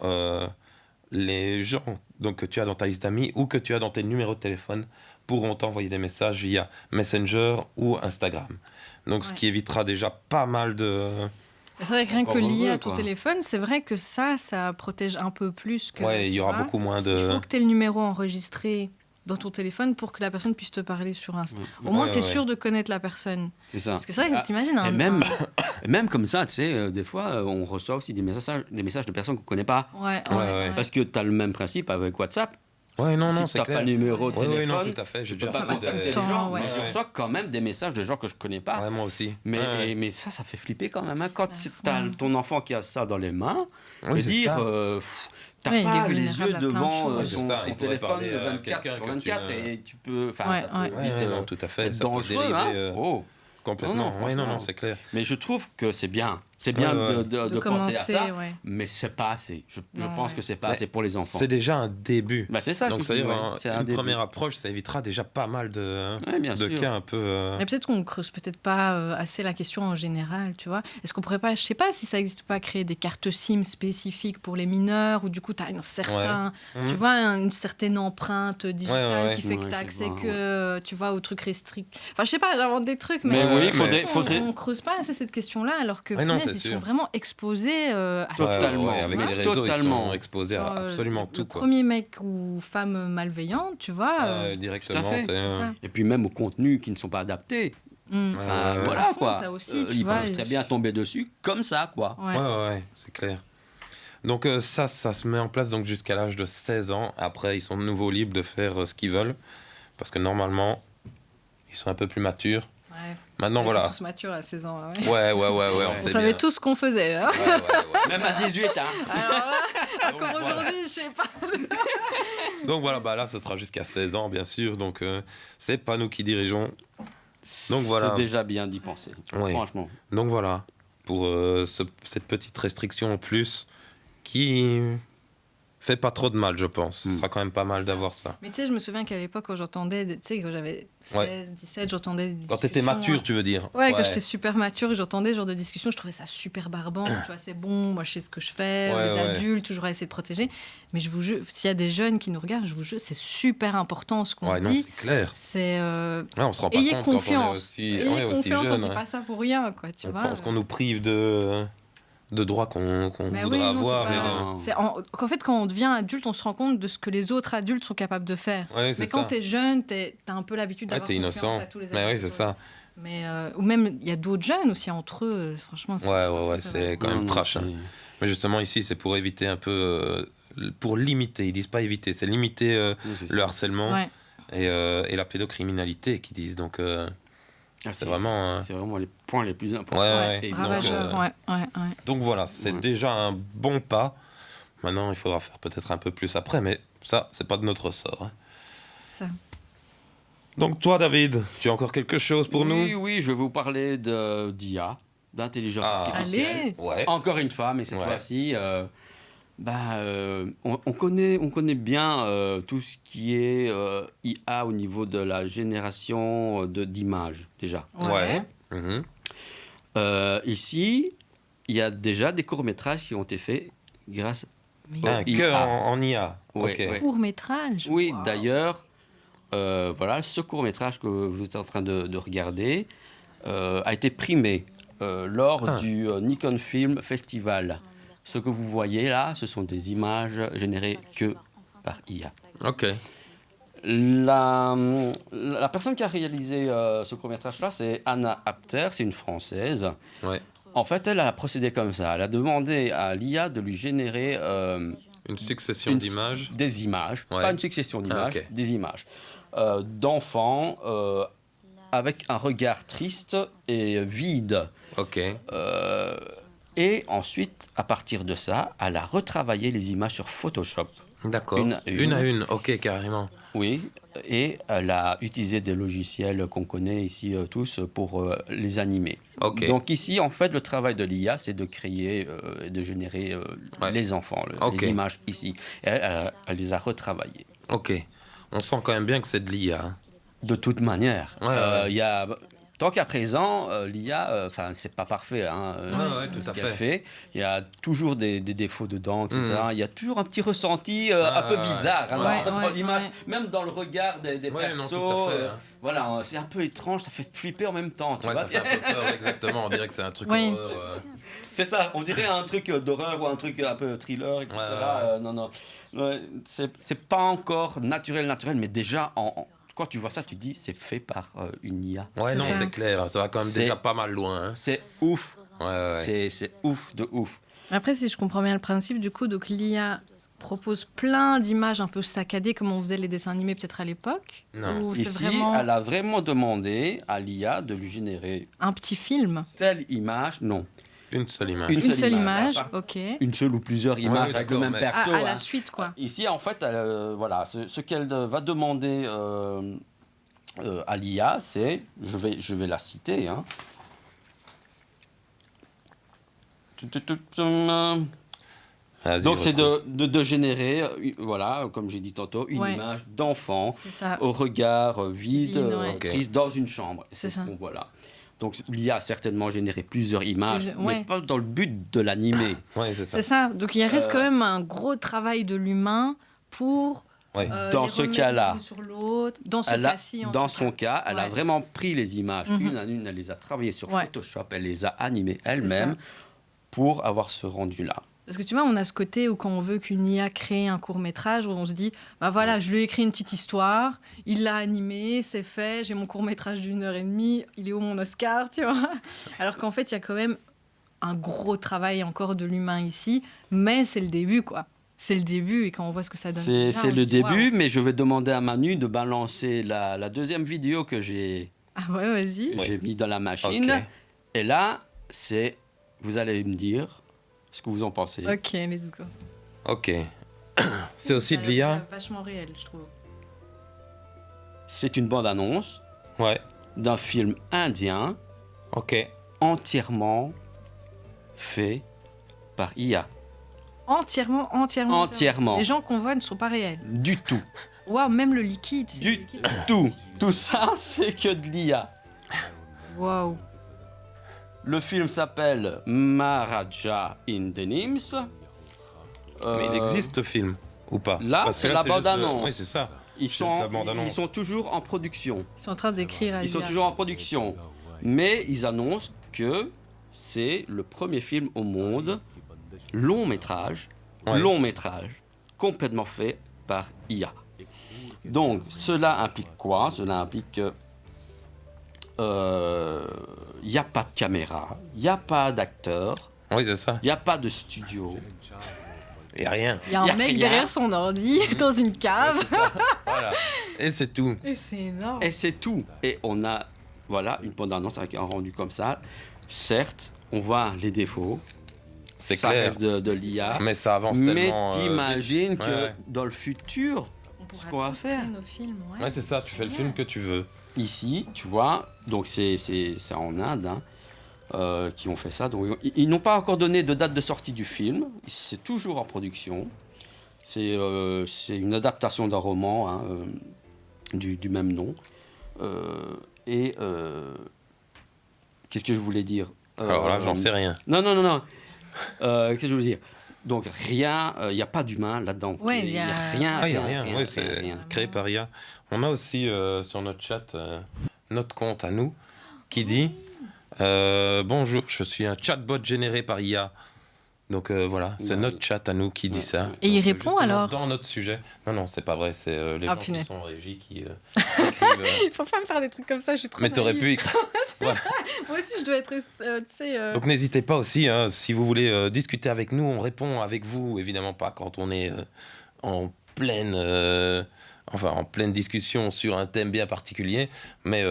les gens donc, que tu as dans ta liste d'amis ou que tu as dans tes numéros de téléphone pourront t'envoyer des messages via Messenger ou Instagram. Donc ce Ouais. qui évitera déjà pas mal de... C'est vrai que rien Encore que lié heureux, à ton quoi. téléphone, c'est vrai que ça protège un peu plus que. Ouais, il y tu aura vois. beaucoup moins Il de... faut que tu aies le numéro enregistré dans ton téléphone pour que la personne puisse te parler sur Insta. Au moins, Ouais, tu es ouais. sûr de connaître la personne. C'est ça. Parce que c'est vrai, Ah, t'imagines et un. même comme ça, tu sais, des fois, on reçoit aussi des messages de personnes qu'on ne connaît pas. Ouais, Ouais, ouais. Parce que tu as le même principe avec WhatsApp. Ouais, non, si c'est tu n'as clair. pas le numéro de téléphone, non, tout à fait. J'ai tu peux déjà pas reçu contacter les temps, gens. ouais. Mais je reçois quand même des messages de gens que je connais pas. Ouais, moi aussi. Mais ça fait flipper quand même. Hein. Quand tu as ton enfant qui a ça dans les mains, Oui, c'est dire, ça. t'as Ouais, il pas est les vulnérable yeux à plein de devant choses. C'est son ça, il pourrait téléphone parler à 24 quelqu'un sur que tu 24 ne- et tu peux... Enfin, Ouais, ça peut ouais. vite Ouais, non, tout à fait. être Ça peut dangereux. dériver, Hein. Oh. complètement. Non, Oui, non, franchement. c'est clair. Mais je trouve que c'est bien. C'est bien Ouais. de penser à ça, ouais. mais c'est pas assez. Je Non, pense ouais. que c'est pas Mais assez pour les enfants. C'est déjà un début. Bah, c'est ça. Donc, que je c'est-à-dire, dis, ouais. C'est un une début. première approche, ça évitera déjà pas mal de Ouais, bien sûr. cas un peu... Mais peut-être qu'on creuse peut-être pas assez la question en général, tu vois. Est-ce qu'on pourrait pas, je sais pas si ça existe pas, créer des cartes SIM spécifiques pour les mineurs, où du coup tu as tu vois, une certaine empreinte digitale Ouais. qui fait que Ouais, tu as je accès vois, que, tu vois, aux trucs restricts. Enfin, je sais pas, j'invente des trucs, Mais mais, oui, mais- faudrait... on creuse pas assez cette question-là, alors que Ouais, non, punaise, c'est ils sûr. sont vraiment exposés à Totalement. avec Ouais. les réseaux, Totalement. ils sont exposés à absolument le tout. Quoi. premier mec ou femme malveillante, tu vois. Directement. Tout à fait. t'es, c'est ça. Et puis même aux contenus qui ne sont pas adaptés. Mm. Enfin, ouais. voilà À fond, quoi. ça aussi, tu Ils vois, peuvent très bien tomber dessus comme ça quoi. Ouais. Ouais, c'est clair. Donc ça se met en place donc jusqu'à l'âge de 16 ans. Après, ils sont de nouveau libres de faire ce qu'ils veulent. Parce que normalement, ils sont un peu plus matures. Ouais. Maintenant, On était voilà. tous matures à 16 ans. Ouais. Ouais, on On sait savait bien. tout ce qu'on faisait. Hein. Ouais. Même à 18 hein. Alors là, encore voilà. aujourd'hui, je sais pas. Donc voilà, bah là, ce sera jusqu'à 16 ans, bien sûr. Donc c'est pas nous qui dirigeons. Donc voilà. C'est déjà bien d'y penser. Oui. Franchement. Donc voilà, pour cette petite restriction en plus qui fait pas trop de mal, je pense. Ce sera quand même pas mal d'avoir ça. Mais tu sais, je me souviens qu'à l'époque, quand j'entendais, tu sais, quand j'avais 16, 17, j'entendais des Quand t'étais discussions, mature, tu veux dire. Ouais, quand j'étais super mature et j'entendais ce genre de discussion, je trouvais ça super barbant. Tu vois, c'est bon, moi je sais ce que je fais, Ouais, les ouais. adultes, toujours à essayer de protéger. Mais je vous jure, s'il y a des jeunes qui nous regardent, je vous jure, c'est super important ce qu'on Ouais, non, dit. c'est clair. C'est. Ouais, on se rend pas Ayez compte quand on est confiance. aussi, Ayez ouais, aussi confiance, on jeune. dit hein. pas ça pour rien, quoi. Tu On vois. pense qu'on nous prive de droits qu'on Mais voudrait oui, non, avoir. c'est et pas- de- c'est qu'en fait, quand on devient adulte, on se rend compte de ce que les autres adultes sont capables de faire. Ouais, c'est Mais quand ça. t'es jeune, t'as un peu l'habitude Ouais, d'avoir t'es confiance innocent. à tous les Mais adultes. oui, c'est ça. Mais, ou même, il y a d'autres jeunes aussi entre eux. Franchement, c'est Ouais, ça c'est va. quand même Non, trash. c'est- hein. Mais justement, ici, c'est pour éviter un peu... pour limiter, ils disent pas éviter, c'est limiter Oui, c'est le ça. harcèlement Ouais. et la pédocriminalité qu'ils disent. Donc, Ah, c'est vraiment... C'est vraiment les points les plus importants. Ouais, Et donc, Ravageur, ouais. donc voilà, c'est Ouais. déjà un bon pas. Maintenant, il faudra faire peut-être un peu plus après, mais ça, c'est pas de notre ressort. hein. Ça. Donc toi, David, tu as encore quelque chose pour oui, nous? Oui, je vais vous parler d'IA, d'intelligence Ah. artificielle. Allez. Ouais. Encore une fois, mais cette Ouais. fois-ci, on connaît bien tout ce qui est IA au niveau de la génération d'images, déjà. Ouais. Mhm. Ici, il y a déjà des courts-métrages qui ont été faits grâce Ah, IA. que en IA. Ouais, Ok. ouais. Court-métrage. Oui, Wow. d'ailleurs, voilà, ce court-métrage que vous êtes en train de regarder a été primé lors du Nikon Film Festival. Ce que vous voyez là, ce sont des images générées que par IA. Ok. La personne qui a réalisé ce court-métrage-là, c'est Anna Apter, c'est une Française. Ouais. En fait, elle a procédé comme ça. Elle a demandé à l'IA de lui générer Une succession Une- d'images. des images, Ouais. pas une succession d'images, ok. des images d'enfants avec un regard triste et vide. Ok. Et ensuite, à partir de ça, elle a retravaillé les images sur Photoshop. D'accord. Une à une. Une à une. Ok, carrément. Oui, et elle a utilisé des logiciels qu'on connaît ici tous pour les animer. Ok. Donc ici, en fait, le travail de l'IA, c'est de créer et de générer Ouais. les enfants, Ok. les images ici. Et elle les a retravaillées. Ok. On sent quand même bien que c'est de l'IA. hein. De toute manière, Ouais, ouais. il y a... Tant qu'à présent, l'IA, enfin, c'est pas parfait. Hein, Ouais, tout ce à qu'elle fait. fait. Il y a toujours des défauts dedans, etc. Mhm. Il y a toujours un petit ressenti un peu bizarre hein, Ouais, dans ouais, l'image, ouais. même dans le regard des Ouais, persos. non, tout à fait, hein. Voilà, c'est un peu étrange, ça fait flipper en même temps. Tu Ouais, vois ça fait un peu peur, exactement. On dirait que c'est un truc Oui. horreur. C'est ça, on dirait un truc d'horreur ou un truc un peu thriller, etc. Ouais. Non. Ouais, c'est pas encore naturel, mais déjà, quand tu vois ça, tu te dis c'est fait par une IA. Ouais, non, ça. c'est clair. Ça va quand même C'est- déjà pas mal loin. hein. C'est ouf. Ouais. C'est ouf de ouf. Après, si je comprends bien le principe, du coup, donc l'IA propose plein d'images un peu saccadées comme on faisait les dessins animés peut-être à l'époque. Non. Ou c'est Ici, vraiment elle a vraiment demandé à l'IA de lui générer un petit film. telle image, non. Une seule image. Une seule image, à part- ok. Une seule ou plusieurs images avec le d'accord, même mais- perso. À hein. la suite, quoi. Ici, en fait, voilà, ce qu'elle va demander à l'IA, c'est, je vais la citer, hein. Vas-y, Donc, c'est retrouve. de générer, voilà, comme j'ai dit tantôt, une Ouais. image d'enfant C'est ça. au regard vide, Vide, ouais. triste, dans une chambre. Et C'est ce ça. qu'on voit là. Donc, l'IA a certainement généré plusieurs images, Ouais. mais pas dans le but de l'animer. Ouais, c'est ça. C'est ça. Donc il reste Euh, quand même un gros travail de l'humain pour Ouais. Dans les ce remettre cas-là, l'une sur l'autre. Dans ce Elle a- cas-ci, en dans tout son cas. cas, elle a Ouais. vraiment pris les images Mhm. une à une, elle les a travaillées sur Ouais. Photoshop, elle les a animées elle-même pour avoir ce rendu-là. Parce que tu vois, on a ce côté où quand on veut qu'une IA crée un court-métrage, où on se dit, bah voilà, je lui ai écrit une petite histoire, il l'a animé, c'est fait, j'ai mon court-métrage d'1 h 30, il est où mon Oscar, tu vois. Alors qu'en fait, il y a quand même un gros travail encore de l'humain ici, mais c'est le début, quoi. C'est le début, et quand on voit ce que ça donne. C'est déjà, on le se dit, début, waouh. mais je vais demander à Manu de balancer la deuxième vidéo que j'ai Ah ouais, vas-y. Ouais. mis dans la machine. Ok. Et là, vous allez me dire ce que vous en pensez. Ok, let's go. Ok. C'est aussi Ça de a l'air l'IA. vachement réel, je trouve. C'est une bande-annonce Ouais. d'un film indien Ok. entièrement fait par IA. Entièrement. Entièrement. Les gens qu'on voit ne sont pas réels. Du tout. Waouh, même le liquide. c'est Du liquide. tout. Tout ça, c'est que de l'IA. Waouh. Le film s'appelle Maharaja in Denims. Mais il existe le film ou pas? là, Parce que c'est la juste le- bande-annonce. Oui, c'est ça. Ils juste la bande-annonce. sont toujours en production. Ils sont en train d'écrire à Ils sont l'IA. toujours en production. Mais ils annoncent que c'est le premier film au monde, long métrage, complètement fait par IA. Donc, cela implique quoi? Cela implique que il n'y a pas de caméra, il n'y a pas d'acteur, Oui, c'est ça. il n'y a pas de studio. Il n'y a rien. Il y a Y un a mec rien. derrière son ordi, dans une cave. Voilà. Et c'est tout. Et c'est énorme. Et c'est tout. Et on a, voilà, une bande-annonce avec un rendu comme ça. Certes, on voit les défauts. C'est ça clair. reste de l'IA. Mais ça avance Mais tellement. t'imagines vite. que Ouais, ouais. dans le futur, On pourra ce qu'on va tous faire. créer nos films, ouais. Ouais, c'est ça. Tu fais le film que tu veux. ici, tu vois, donc c'est en Inde hein, qui ont fait ça. Donc, ils n'ont pas encore donné de date de sortie du film. C'est toujours en production. C'est une adaptation d'un roman hein, du même nom. Qu'est-ce que je voulais dire Alors là, j'en sais rien. Non. Qu'est-ce que je voulais dire? Donc rien, il n'y a pas d'humain là-dedans. Ouais, il il n'y y a a- rien. Ah, il n'y a rien. Oui, c'est rien. créé par IA. On a aussi sur notre chat notre compte à nous qui dit bonjour, je suis un chatbot généré par IA. Donc voilà, c'est Ouais. notre chat à nous qui dit ça. Et il Donc, répond justement, alors dans notre sujet. Non, c'est pas vrai, c'est les Ah, gens qui punaise. sont en régie qui écrivent. Il faut pas me faire des trucs comme ça, je suis trop Mais t'aurais naïve. pu écrire. Moi aussi, je dois être, tu sais... Donc n'hésitez pas aussi, hein, si vous voulez discuter avec nous, on répond avec vous, évidemment pas quand on est en pleine discussion sur un thème bien particulier, mais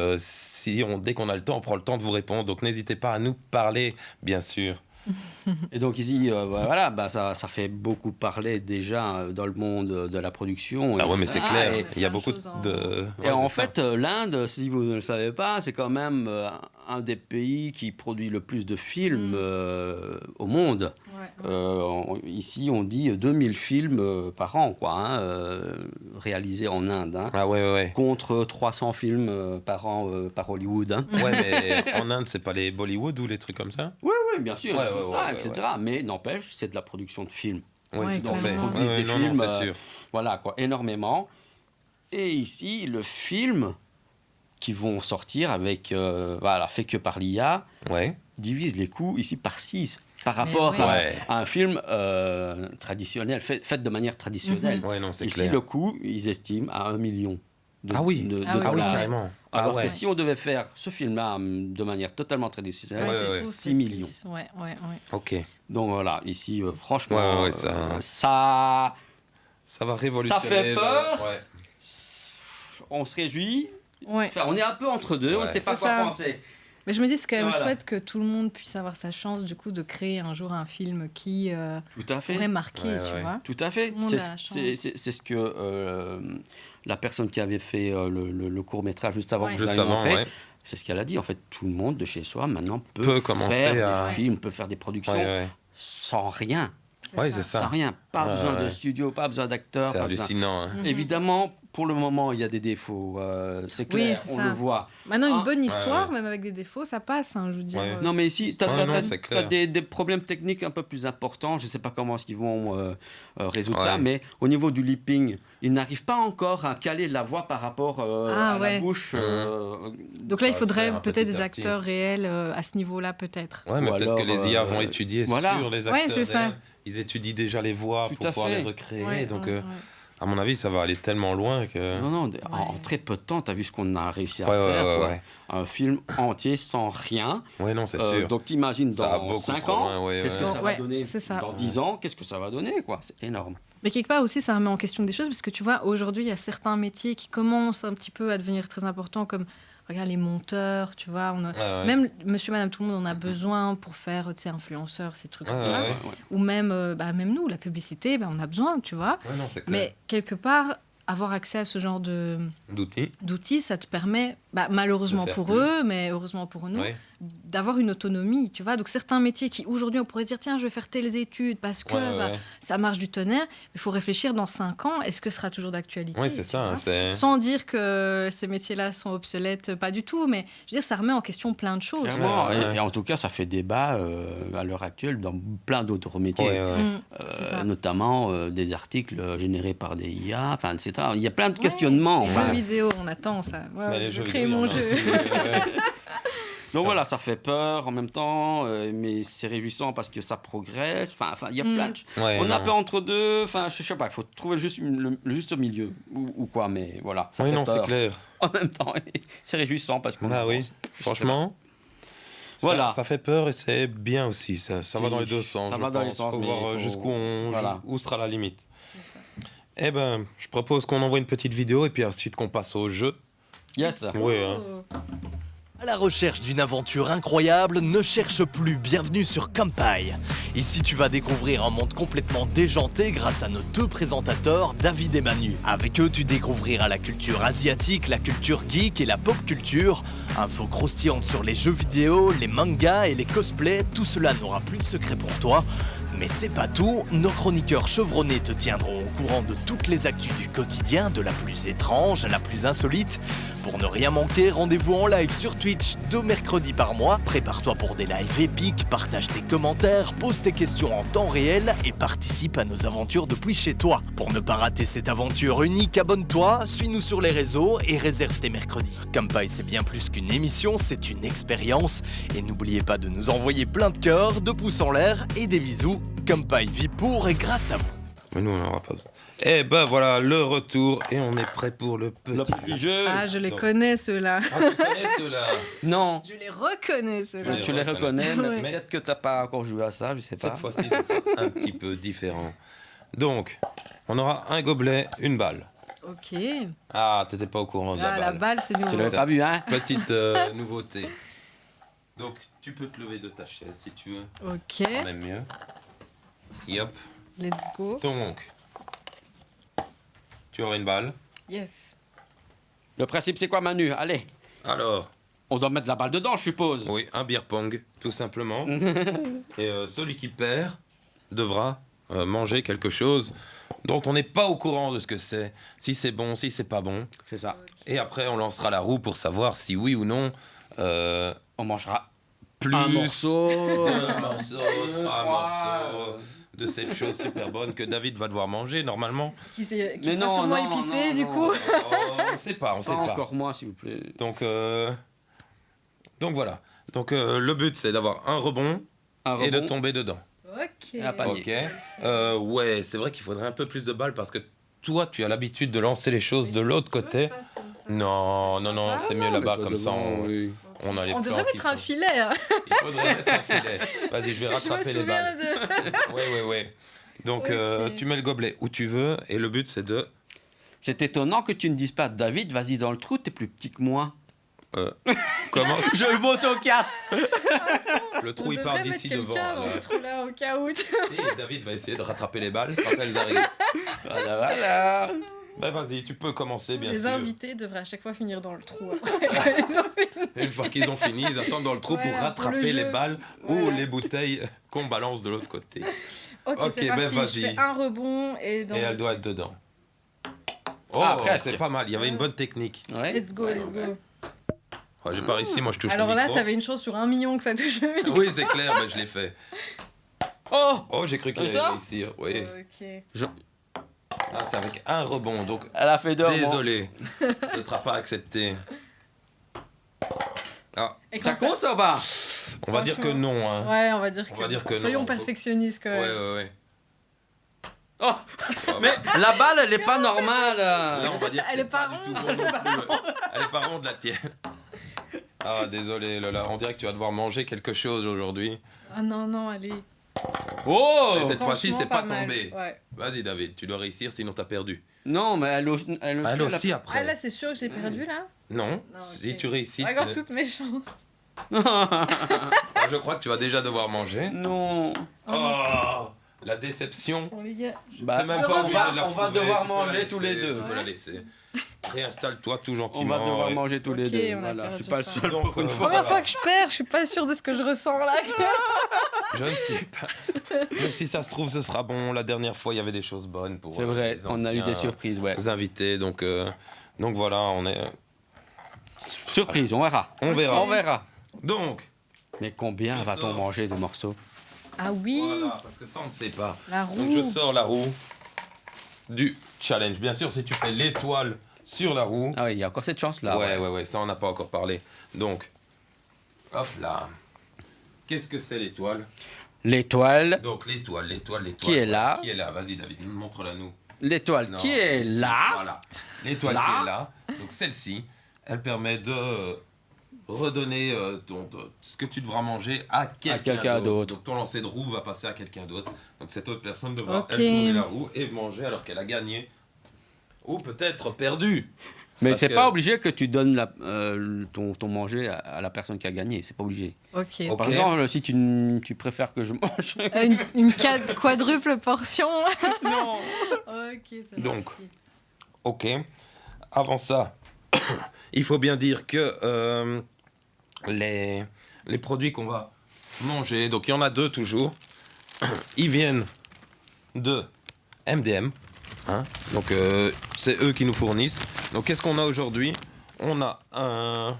dès qu'on a le temps, on prend le temps de vous répondre, donc n'hésitez pas à nous parler, bien sûr. Et donc ici, voilà, ça fait beaucoup parler déjà dans le monde de la production. Ah ouais, mais c'est Ah, clair, et- il y a plein de beaucoup choses en- de... Et Ouais, en c'est ça. fait, l'Inde, si vous ne le savez pas, c'est quand même un des pays qui produit le plus de films au monde. Ouais. Ici, on dit 2000 films par an, quoi, hein, réalisés en Inde, hein, Ah ouais. contre 300 films par an par Hollywood. Hein. Ouais, mais en Inde, c'est pas les Bollywood ou les trucs comme ça? Oui, bien sûr, Ouais, tout ouais, ça, ouais, etc. Mais n'empêche, c'est de la production de films. Oui, Ouais, tout à fait. clairement. Produisent des Non, films, c'est sûr. Voilà, quoi, énormément. Et ici, le film qui vont sortir avec, fait que par l'IA, Ouais. divise les coûts ici par 6 par Mais rapport ouais. Ouais. à un film traditionnel, fait de manière traditionnelle. Ouais, non, c'est Ici, clair. le coût, ils estiment à 1 million de, Ah oui. de Ah oui, Ah oui, dollars. carrément. Ah Alors ouais. que si on devait faire ce film-là de manière totalement traditionnelle, Ouais, c'est ouais. sûr, c'est 6 millions. 6. Ouais. Ok. Donc voilà, ici, franchement, Ouais, ça- Ça va révolutionner. Ça fait peur. Ouais. On se réjouit. Ouais. Enfin, on est un peu entre deux, on ne sait pas C'est quoi ça. penser. Mais je me dis, c'est quand même Voilà. chouette que tout le monde puisse avoir sa chance, du coup, de créer un jour un film qui Tout à fait. pourrait marquer, Ouais, tu ouais. vois. Tout à fait. Tout le monde C'est a la chance. c'est ce que la personne qui avait fait le court-métrage juste avant Ouais. que vous Juste l'avez avant, montré, ouais. c'est ce qu'elle a dit. En fait, tout le monde de chez soi maintenant Peut peut commencer faire à- des films, peut faire des productions Ouais. sans rien. Ouais, c'est Sans ça. rien. Pas Ouais, besoin de ouais. studio, pas besoin d'acteurs. C'est pas besoin- hallucinant. Hein. Mhm. Évidemment, pour le moment, il y a des défauts. C'est clair, Oui, c'est on ça. le voit. Maintenant, une Ah, bonne histoire, ouais. même avec des défauts, ça passe, hein, je veux dire. Ouais. Non, mais ici, tu Ouais, non, as, c'est clair. des problèmes techniques un peu plus importants. Je ne sais pas comment ils vont résoudre ça, Ouais. mais au niveau du leaping, ils n'arrivent pas encore à caler la voix par rapport Ah, à ouais. la bouche. Donc là, il Ça va se faudrait faire un peut-être petit des à petit. acteurs réels à ce niveau-là, peut-être. Ouais, mais Ou peut-être que alors, les IA vont étudier voilà. sur les Ouais, acteurs. c'est ça. réels. Ils étudient déjà les voix Tout pour à pouvoir fait. les recréer. Ouais, Donc, ouais, ouais. à mon avis, ça va aller tellement loin que. Non, non, en très peu de temps, tu as vu ce qu'on a réussi à Ouais, faire. ouais, quoi. ouais. Un film entier sans rien. Ouais, non, c'est sûr. Donc t'imagines Ça va dans beaucoup 5 trop ans, loin, ouais, qu'est-ce que ouais. ça va Ouais, donner c'est ça. Dans 10 ans, qu'est-ce que ça va donner quoi. C'est énorme. Mais quelque part aussi, ça remet en question des choses, parce que tu vois, aujourd'hui, il y a certains métiers qui commencent un petit peu à devenir très importants, comme, regarde, les monteurs, tu vois. Ouais, ouais. Même monsieur, madame, tout le monde en a besoin pour faire, tu sais, influenceurs, ces trucs Ouais, là. ouais. Ou même, même nous, la publicité, on a besoin, tu vois. Ouais, non, c'est clair. Mais quelque part, avoir accès à ce genre D'outils. ça te permet, malheureusement De faire pour plus. eux, mais heureusement pour nous, Ouais. d'avoir une autonomie, tu vois. Donc certains métiers qui, aujourd'hui, on pourrait se dire, tiens, je vais faire telles études parce que Ouais, ouais. ça marche du tonnerre. Il faut réfléchir dans 5 ans, est-ce que ce sera toujours d'actualité? Ouais, c'est tu ça. vois. C'est. Sans dire que ces métiers-là sont obsolètes, pas du tout, mais je veux dire, ça remet en question plein de choses. Clairement. Ouais, ouais. Et en tout cas, ça fait débat à l'heure actuelle dans plein d'autres métiers. Ouais, ouais. C'est ça. Notamment des articles générés par des IA, enfin, etc. Il y a plein de questionnements. Les enfin. jeux vidéo, on attend ça. Ouais, Mais je les veux jeux créer vidéo, mon il y en a jeu. aussi, ouais. Donc voilà, ça fait peur en même temps, mais c'est réjouissant parce que ça progresse. Enfin, il y a plein de... Ouais, On est un non. peu entre deux. Enfin, je sais pas, il faut trouver le juste milieu ou quoi, mais voilà. Ça Oui, fait non, c'est peur. clair. En même temps, c'est réjouissant parce qu'on Ah y oui, pense. franchement. Voilà. Ça fait peur et c'est bien aussi. Ça va Si, dans les deux sens. ça je va dans les pense. sens, Faut mais voir il faut- jusqu'où voilà. où sera la limite. Eh ben, je propose qu'on envoie une petite vidéo et puis ensuite qu'on passe au jeu. Yes. Oui, hein. À la recherche d'une aventure incroyable, ne cherche plus, bienvenue sur Kampai. Ici tu vas découvrir un monde complètement déjanté grâce à nos deux présentateurs David et Manu. Avec eux tu découvriras la culture asiatique, la culture geek et la pop culture. Infos croustillantes sur les jeux vidéo, les mangas et les cosplays, tout cela n'aura plus de secret pour toi. Mais c'est pas tout, nos chroniqueurs chevronnés te tiendront au courant de toutes les actus du quotidien, de la plus étrange à la plus insolite. Pour ne rien manquer, rendez-vous en live sur Twitch 2 mercredis par mois. Prépare-toi pour des lives épiques, partage tes commentaires, pose tes questions en temps réel et participe à nos aventures depuis chez toi. Pour ne pas rater cette aventure unique, abonne-toi, suis-nous sur les réseaux et réserve tes mercredis. Kampai, c'est bien plus qu'une émission, c'est une expérience. Et n'oubliez pas de nous envoyer plein de cœurs, de pouces en l'air et des bisous. Kampai vit pour et grâce à vous. Mais nous, on n'aura pas besoin. Eh ben voilà, le retour et on est prêt pour le petit, Le petit jeu. Ah, je les Donc- connais, ceux-là. Ah, tu connais ceux-là? Non. Je les reconnais, ceux-là. Ouais. Tu les reconnais, mais Ouais. peut-être que t'as pas encore joué à ça, je sais pas. Cette fois-ci, ce sera un petit peu différent. Donc, on aura un gobelet, une balle. Ok. Ah, t'étais pas au courant de Ah, la la balle. balle, c'est nouveau. Tu l'avais Ça. pas vu, hein? Petite nouveauté. Donc, tu peux te lever de ta chaise si tu veux. Ok, Même mieux. Yop. let's go. Donc, tu auras une balle. Yes. Le principe, c'est quoi, Manu? Allez. Alors, On doit mettre la balle dedans, je suppose. oui, un beer pong, tout simplement. Et celui qui perd devra manger quelque chose dont on n'est pas au courant de ce que c'est. Si c'est bon, si c'est pas bon. C'est ça. Et après, on lancera la roue pour savoir si oui ou non. On mangera Plus un morceau. deux morceaux, trois trois, morceaux de cette chose super bonne que David va devoir manger normalement. Qui Mais sera non, sûrement non, épicé, non, du non. coup. On sait pas, on sait Pas pas. encore moi, s'il vous plaît. Donc voilà. Donc le but c'est d'avoir un rebond Un et de rebond. tomber dedans. Ok. Et un panier. Ok. Ouais, c'est vrai qu'il faudrait un peu plus de balles parce que toi tu as l'habitude de lancer les choses de l'autre côté. Non, non, non, c'est mieux là-bas comme ça. On a les On plans devrait qu'il mettre un faut. filet. Hein. Il faudrait mettre un filet. Vas-y, je vais Je me rattraper les souviens balles. de. Ouais, ouais, ouais. Donc, Ok. tu mets le gobelet où tu veux et le but, c'est de... C'est étonnant que tu ne dises pas, David, vas-y dans le trou, t'es plus petit que moi. Comment Je m'auto-casse. le trou, On il devrait part mettre d'ici quelqu'un devant. dans là. ce trou-là au cas où. Si, David va essayer de rattraper les balles quand elles arrivent. Voilà. Ben vas-y, tu peux commencer, bien Les sûr. invités devraient à chaque fois finir dans le trou. Après. Ils ont fini. Et une fois qu'ils ont fini, ils attendent dans le trou Voilà, pour pour rattraper le les jeu. balles ou Voilà. les bouteilles qu'on balance de l'autre côté. Ok, Ok, c'est ben parti. vas-y. Je fais un rebond et dans Et le elle doit être dedans. Oh, Ah, presque. c'est pas mal, il y avait une bonne technique. Ouais. Let's go, let's go. Ouais, j'ai pas réussi, moi je touche Alors le là, micro. t'avais une chance sur 1 million que ça touche le micro. Oui, c'est clair, mais je l'ai fait. Oh, Oh, j'ai cru qu'il Comme allait ça réussir. Oui. Ok. Ah, c'est avec un rebond, donc elle a fait deux. désolé. Ce sera pas accepté. Ah, Et Ça quand compte ça ou pas? on va dire que non. Hein. Ouais, on va dire On que. va dire que Soyons non, faut- perfectionnistes quand Ouais, même. ouais, ouais. Oh, mais la balle, elle est pas normale. Là, on va dire que Elle c'est est pas du tout bon non plus. Elle est pas ronde, la tienne. Ah, désolé, Lola. On dirait que tu vas devoir manger quelque chose aujourd'hui. Ah non, non, allez. Oh Et cette fois-ci, Franchement, c'est pas mal. tombé. Ouais. Vas-y, David, tu dois réussir, sinon t'as perdu. Non, mais elle aussi. Elle aussi Ah après. là, c'est sûr que j'ai perdu là. Non, Non, si ok. tu réussis. Regarde toutes mes chances. Je crois que tu vas déjà devoir manger. Non. Oh, la déception. Bon, les gars. Bah, T'as même on pas va- envie de la on va retrouver, devoir tu peux la manger tous les laisser, deux. Tu peux la laisser. Réinstalle-toi tout On gentiment. va devoir et- manger tous les Ok, deux. on a Voilà, je perdu suis pas le ça. seul Donc, pour une fois. Première voilà. fois que je perds, je suis pas sûre de ce que je ressens là. Je ne sais pas. Mais si ça se trouve, ce sera bon. La dernière fois, il y avait des choses bonnes pour. C'est vrai, les on a eu des anciens surprises, ouais. invités. Donc voilà, on est. Surprise, on verra. On verra. On verra. Donc. Mais combien va-t-on manger de morceaux? Ah oui, Voilà, parce que ça, on ne sait pas. la Donc roue. je sors la roue du challenge. Bien sûr, si tu fais l'étoile sur la roue. Ah oui, il y a encore cette chance-là. Ouais, ça on n'a pas encore parlé. Donc, hop là. Qu'est-ce que c'est l'étoile? L'étoile. Donc l'étoile. Qui est là? Qui est là? Vas-y David, montre-la nous. L'étoile Non. qui est là. Voilà. L'étoile Là. qui est là. Donc celle-ci, elle permet de redonner ce que tu devras manger à quelqu'un quelqu'un d'autre. Donc ton lancer de roue va passer à quelqu'un d'autre. Donc cette autre personne devra Ok. elle tourner la roue et manger alors qu'elle a gagné. Ou peut-être perdu. Mais Parce c'est que- pas obligé que tu donnes ton manger à la personne qui a gagné. C'est pas obligé. Ok. Ok. Par exemple, si tu préfères que je mange. Une quadruple portion. Non. Ok, c'est Donc. parti. Ok. Avant ça, il faut bien dire que les produits qu'on va manger, donc il y en a deux toujours, ils viennent de MDM. Hein, donc c'est eux qui nous fournissent. Donc qu'est-ce qu'on a aujourd'hui? On a un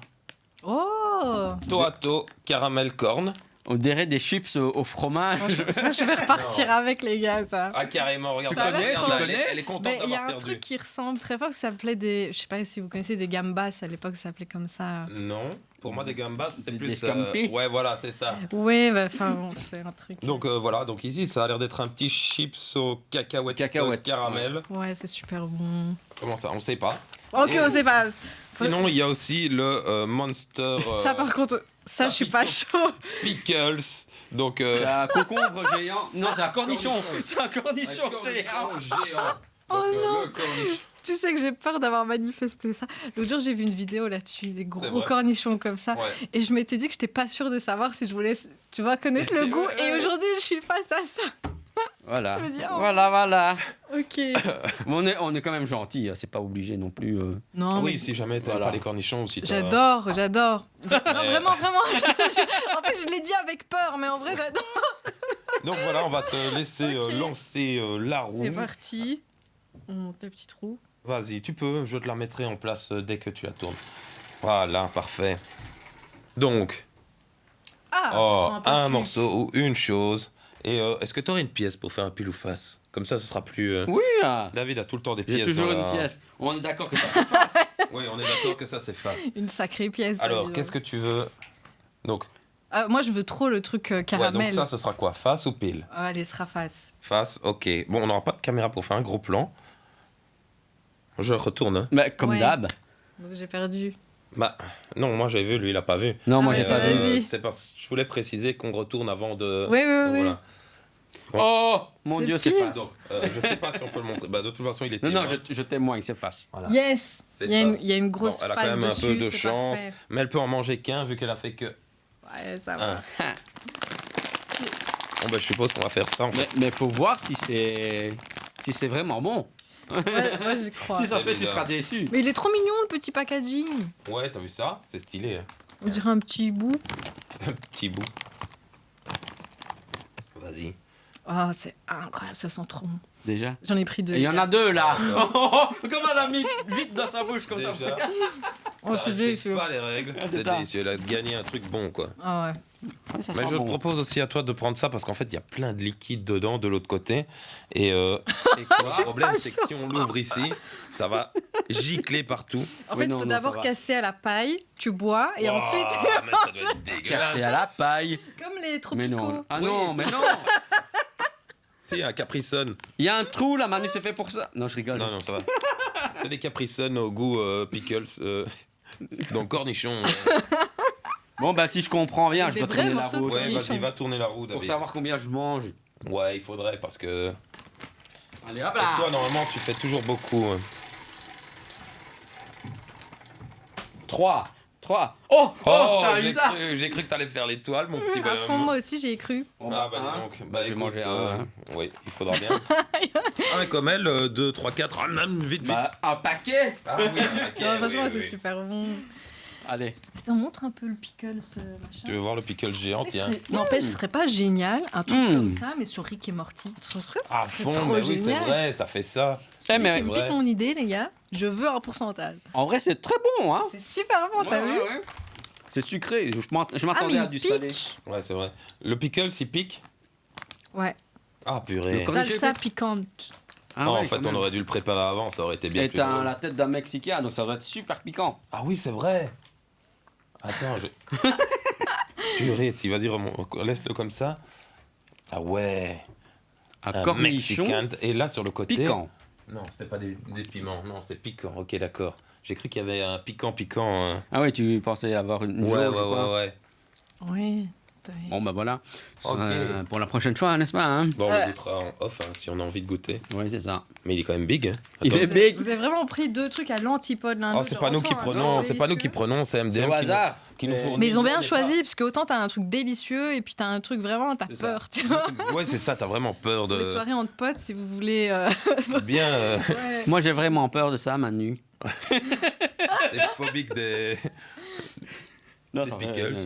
Oh. Toato caramel corn. On dirait des chips au fromage. Ça, je vais repartir avec les gars, ça. Ah carrément, regarde. Tu Ça a connais, l'air tu trop- elle, est, connais elle est contente Mais il y a d'avoir un perdu. truc qui ressemble très fort, qui s'appelait des. Je sais pas si vous connaissez des gambas, à l'époque, ça s'appelait comme ça. Non, pour moi des gambas c'est Des plus... scampi. ouais voilà, c'est ça. Ouais, bah, enfin, bon, c'est un truc. Donc voilà, donc ici ça a l'air d'être un petit chips au cacahuètes caramel. Ouais, c'est super bon. Comment ça? On sait pas. Ok, Et on sait pas. Sinon il y a aussi le Monster Ça, par contre, ça, je suis pas chaud. Pickles. Donc C'est un concombre géant. Non, c'est un cornichon. C'est un un cornichon géant. géant. Oh Donc, non. le cornichon. Tu sais que j'ai peur d'avoir manifesté ça. L'autre jour, j'ai vu une vidéo là-dessus, des C'est gros vrai. cornichons comme ça. Ouais. Et je m'étais dit que j'étais pas sûre de savoir si je voulais, tu vois, connaître Tester, le goût. ouais, Et ouais. aujourd'hui, je suis face à ça. Voilà. Je me dis, oh. Voilà. Ok. Mais on est quand même gentil. C'est pas obligé non plus. Non, Oui, mais si jamais t'aimes Voilà. pas les cornichons aussi. j'adore. Non, Mais- vraiment. En fait, je l'ai dit avec peur, mais en vrai, j'adore. Donc voilà, on va te laisser Ok. lancer la roue. C'est parti. On monte le petit trou. Vas-y, tu peux, je te la mettrai en place dès que tu la tournes. Voilà, parfait. Donc, Ah, ils sont peu un cul. morceau ou une chose. Et est-ce que tu aurais une pièce pour faire un pile ou face? Comme ça, ce sera plus... Oui. ah. David a tout le temps des pièces. J'ai toujours dans la- une pièce. On est d'accord que ça. Oui, on est d'accord que ça, c'est face. Une sacrée pièce. ça, Alors, dis qu'est-ce que donc. tu veux? Donc, Moi, je veux trop le truc ouais, caramel. donc ça, ce sera quoi? Face ou pile? Allez, sera face. Face, ok. Bon, on n'aura pas de caméra pour faire un gros plan. Je retourne. Hein. Mais comme Ouais. d'hab. Donc, j'ai perdu. Bah, non, moi j'ai vu, lui il a pas vu. Non, moi Ah, j'ai vas-y, pas vas-y. vu. C'est parce que je voulais préciser qu'on retourne avant de. Oui, oui, Donc, oui. voilà. Oh, mon C'est Dieu, pire. c'est face. Donc, je sais pas si on peut le montrer. Bah, de toute façon, il était. Non, je témoigne, c'est face. Voilà. Yes. C'est Il y a une Bon, grosse elle a quand face même un dessus, peu de c'est chance, parfait. mais elle peut en manger qu'un vu qu'elle a fait que Ouais, ça va. un. Bon, bah, je suppose qu'on va faire ça. En fait. Mais faut voir si c'est vraiment bon. Ouais, moi, j'y crois. Si ça se fait, tu Déjà. seras déçu. Mais il est trop mignon, le petit packaging. Ouais, t'as vu ça? C'est stylé. Hein. On dirait un petit bout. Un petit bout. Vas-y. Ah, c'est incroyable, ça sent trop bon. Déjà. J'en ai pris deux. Et il y en a deux là. Comment elle a mis vite dans sa bouche comme Déjà, ça. Oh, ça c'est respecte délicieux. pas les règles. Ah, c'est C'est ça. délicieux. Elle a gagné un truc bon, quoi. Ah ouais. Ouais, ça Mais sent je te bon. propose aussi à toi de prendre ça parce qu'en fait, il y a plein de liquide dedans de l'autre côté. Et Et quoi le problème, c'est que si on l'ouvre ici, ça va gicler partout. En Oui, fait, il non, faut non, d'abord ça va. casser à la paille, tu bois, et Oh, ensuite, mais ça doit être dégueulasse. Cassé à la paille. comme les Mais tropicaux. non. Ah Oui. non, mais non. Si, un Capri Sun. Il y a un trou là, Manu, c'est fait pour ça. Non, je rigole. Non, non, ça va. C'est des Capri Sun au goût pickles. Donc cornichons. Bon, bah si je comprends bien, je Des dois vrais tourner la morceaux de roue Ouais, aussi. cornichons. vas-y, va tourner la roue, David. Pour savoir combien je mange. Ouais, il faudrait parce que. Allez, hop Et là. toi, normalement, tu fais toujours beaucoup. 3. Oh, t'as j'ai vu ça j'ai cru que t'allais faire l'étoile, mon petit À bonhomme. fond, moi aussi, j'ai cru. Ah, bah, Un. dis donc. Bah, je vais écoute, manger un. Oui, il faudra bien. Ah, mais comme elle, 2, 3, 4. Ah, même vite, vite. Bah, un paquet. Ah, oui, ok. Non, franchement, oui, c'est oui. super bon. Allez. Attends, montre un peu le pickle, ce machin. Tu veux voir le pickle géant, tiens. N'empêche, ce serait pas génial, un truc Mm. comme ça, mais sur Rick et Morty. Je trouve que À c'est fond, trop mais oui, c'est génial. vrai, ça fait ça. Eh, mais- C'est Qui me vrai. pique mon idée, les gars. Je veux un pourcentage. En vrai, c'est très bon, hein. C'est super bon, t'as vu? C'est sucré. Je Ah, mais m'attendais à il du pique. salé. Ouais, c'est vrai. Le pickle, il pique. Ouais. Ah, purée. Le cornichon. Salsa piquante. Ah Non, ouais, en fait, quand on même. aurait dû le préparer avant, ça aurait été bien Et plus t'as drôle. la tête d'un Mexicain, donc ça doit être super piquant. Ah oui, c'est vrai. Attends, purée, tu vas dire, laisse-le comme ça. Ah ouais. Un cornichon Mexicain. Et là, sur le côté. piquant. Non, c'est pas des piments. Non, c'est piquant. Ok, d'accord. J'ai cru qu'il y avait un piquant. Ah ouais, tu pensais avoir une Ouais, jauge ou quoi ouais. Ouais. Bon, bah voilà. Ok. Pour la prochaine fois, n'est-ce pas hein Bon, on le goûtera en off hein, si on a envie de goûter. Oui, c'est ça. Mais il est quand même big. Hein. Il Attends. est big. Vous avez vraiment pris deux trucs à l'antipode l'un de Oh, l'autre. c'est pas nous qui Autant un prenons, truc c'est pas nous qui délicieux. prenons, c'est MDM C'est au hasard. qui nous fournit. Mais ils ont bien au départ. choisi, parce que autant t'as un truc délicieux et puis t'as un truc vraiment, t'as C'est ça. peur, tu vois. Ouais, c'est ça, t'as vraiment peur Les de. soirées entre potes, si vous voulez. Bien. Ouais. Moi, j'ai vraiment peur de ça, Manu. Des phobiques des. Non, Des ça pickles.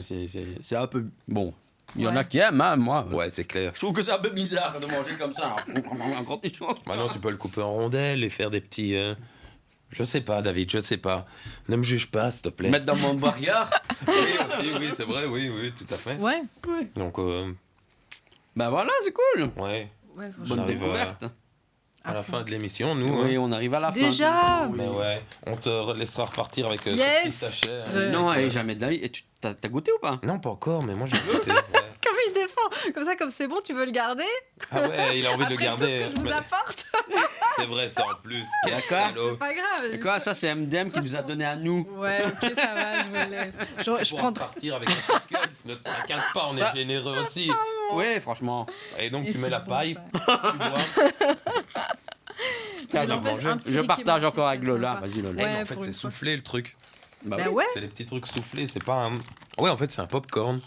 c'est un peu... Bon, il y en a Ouais. qui aiment, hein, moi. Ouais, c'est clair. Je trouve que c'est un peu bizarre de manger comme ça. Un cornichon. Maintenant, tu peux le couper en rondelles et faire des petits. Je sais pas, David, je sais pas. Ne me juge pas, s'il te plaît. Mettre dans mon burger. Oui, aussi, oui, c'est vrai, oui, tout à fait. Ouais. Donc, Bah voilà, c'est cool. ouais, Ouais, On Bonne arrive découverte. à la fin de l'émission, nous. Oui, hein. on arrive à la fin. Déjà Mais ouais, on te laissera repartir avec ce Yes. petit sachet. hein. Je- Non, et jamais de la vie. Et t'as goûté ou pas Non, pas encore, mais moi j'ai goûté. Ouais. Comment il défend comme ça, comme c'est bon, tu veux le garder Ah ouais, il a envie de le après garder. tout ce que je vous Mais apporte. c'est vrai, ça en plus. Quel D'accord. salaud. C'est pas grave. Et quoi, ça c'est MDM qui nous a donné à nous. Ouais, ok, ça va, je vous laisse. Je Pour prends. partir avec un pickles, ne t'inquiète pas, on Ça- est généreux aussi. Ouais, franchement. Et donc Et tu mets c'est la bon, paille, ça. tu bois. Mais T'as n'empêche, mangé. un petit Je Rick et partage Morty, encore c'est avec Lola. sympa. Vas-y, Lola. Eh, mais Ouais, en fait, pour c'est une fois. soufflé le truc. Bah Bah oui. ouais. C'est les petits trucs soufflés, c'est pas un. Ouais, en fait, c'est un popcorn.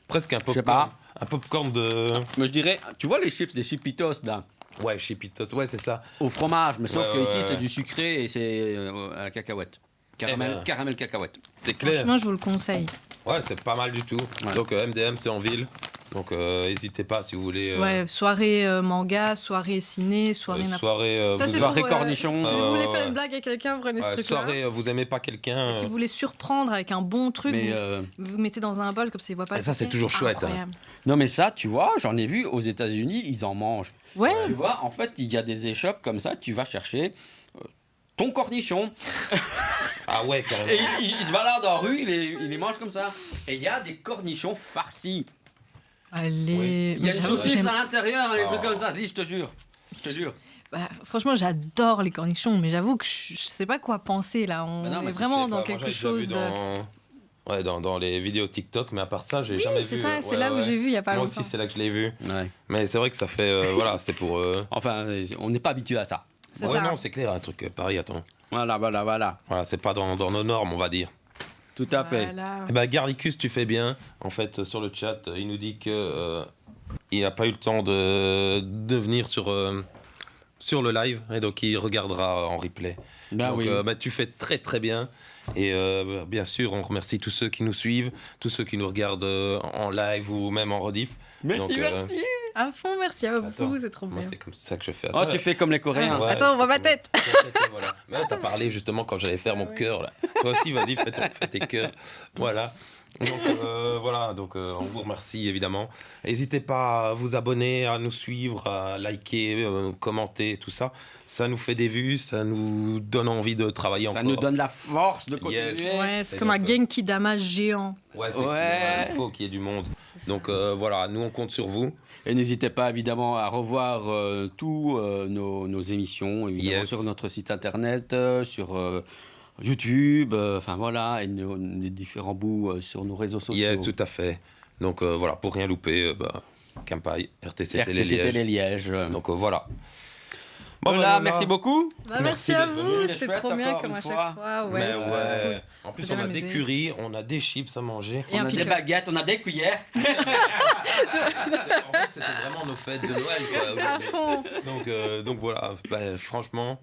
Presque un popcorn. sais pas. Un popcorn de. Mais je dirais, tu vois les chips, des chipitos là, Ouais, Chipitos, ouais, c'est ça. au fromage, mais sauf Ouais, que ouais, ici ouais. c'est du sucré et c'est à la cacahuète. Caramel, ben. caramel cacahuète. C'est clair. Franchement, je vous le conseille. Ouais, c'est pas mal du tout. Ouais. Donc, MDM, c'est en ville. Donc, n'hésitez pas si vous voulez. Ouais, soirée manga, soirée ciné, soirée n'importe soirée. Ça, vous c'est Soirée pour, cornichon. Si Ça, vous ouais, voulez ouais, faire ouais. une blague à quelqu'un, prenez ce Ouais, truc-là. soirée, vous aimez pas quelqu'un. Si vous voulez surprendre avec un bon truc, Mais vous mettez dans un bol comme ça, il voit pas. Et le ça, c'est paquet. toujours chouette, hein. Incroyable. non, mais ça, tu vois, j'en ai vu aux États-Unis, ils en mangent. Ouais. Tu vois, en fait, il y a des échoppes comme ça, tu vas chercher ton cornichon Ah ouais, carrément. et il se balade en rue, il les mange comme ça. Et il y a des cornichons farcis. Allez. Oui. Il y a Mais une j'avoue, saucisse j'aime- à l'intérieur, des trucs Oh. comme ça, si, je te jure. Je te jure. Bah, franchement, j'adore les cornichons, mais j'avoue que je sais pas quoi penser là. On Bah non, mais est c'est- vraiment Je sais dans pas, moi, quelque j'ai déjà vu chose de. dans- Ouais, dans les vidéos TikTok, mais à part ça, j'ai jamais vu. c'est ça, c'est là où j'ai vu il y a pas Moi longtemps. aussi, c'est là que je l'ai vu. Ouais. Mais c'est vrai que ça fait. Voilà, c'est pour. Enfin, on n'est pas habitué à ça. C'est ouais, ça. non, c'est clair, un truc pareil, attends. Voilà. Voilà, c'est pas dans nos normes, on va dire. Tout à fait. Voilà. Eh ben, Garlicus, tu fais bien. En fait, sur le chat, il nous dit que il n'a pas eu le temps de venir sur le live, et donc il regardera en replay. Ben Donc, oui. tu fais très très bien. Et bien sûr, on remercie tous ceux qui nous suivent, tous ceux qui nous regardent en live ou même en rediff. Merci, Donc, merci. À fond, merci à Attends, vous, c'est trop moi, bien. c'est comme ça que je fais. Oh, tu fais comme les Coréens. Ouais, Attends, on voit ma tête. Voilà. Mais là, t'as parlé justement quand j'allais faire mon cœur. Là. Toi aussi, vas-y, fais tes cœurs. Voilà. Donc, voilà. Donc, on vous remercie évidemment. N'hésitez pas à vous abonner, à nous suivre, à liker, commenter, tout ça. Ça nous fait des vues, ça nous donne envie de travailler encore. Ça nous donne la force de continuer. Yes. Ouais, c'est Et comme un donc, Genki Dama géant. Ouais, Ouais. il faut qu'il y ait du monde. Donc, voilà, nous, on compte sur vous. Et n'hésitez pas évidemment à revoir tous nos émissions évidemment, Yes. sur notre site internet, sur YouTube, enfin voilà, et les différents bouts sur nos réseaux sociaux. Yes, tout à fait. Donc, voilà, pour rien louper, Campai, RTC Télé RTC Liège. Télé Liège. Donc, voilà. Voilà, merci beaucoup. Bah, Merci merci à d'être vous, venu. c'était Chouette trop bien encore comme une à fois. chaque fois. Ouais, Mais c'était ouais. En plus, C'est on bien a des amusé. currys, on a des chips à manger. Et On un a des pickle. baguettes, on a des cuillères. En fait, c'était vraiment nos fêtes de Noël, quoi. À fond. Donc voilà, franchement,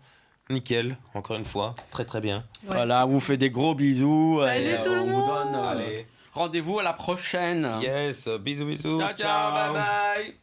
nickel, encore une fois, très très bien. Ouais. Voilà, on vous fait des gros bisous. Salut et, tout le on vous monde. donne Allez, rendez-vous à la prochaine. yes, bisous bisous. Ciao, ciao, bye bye.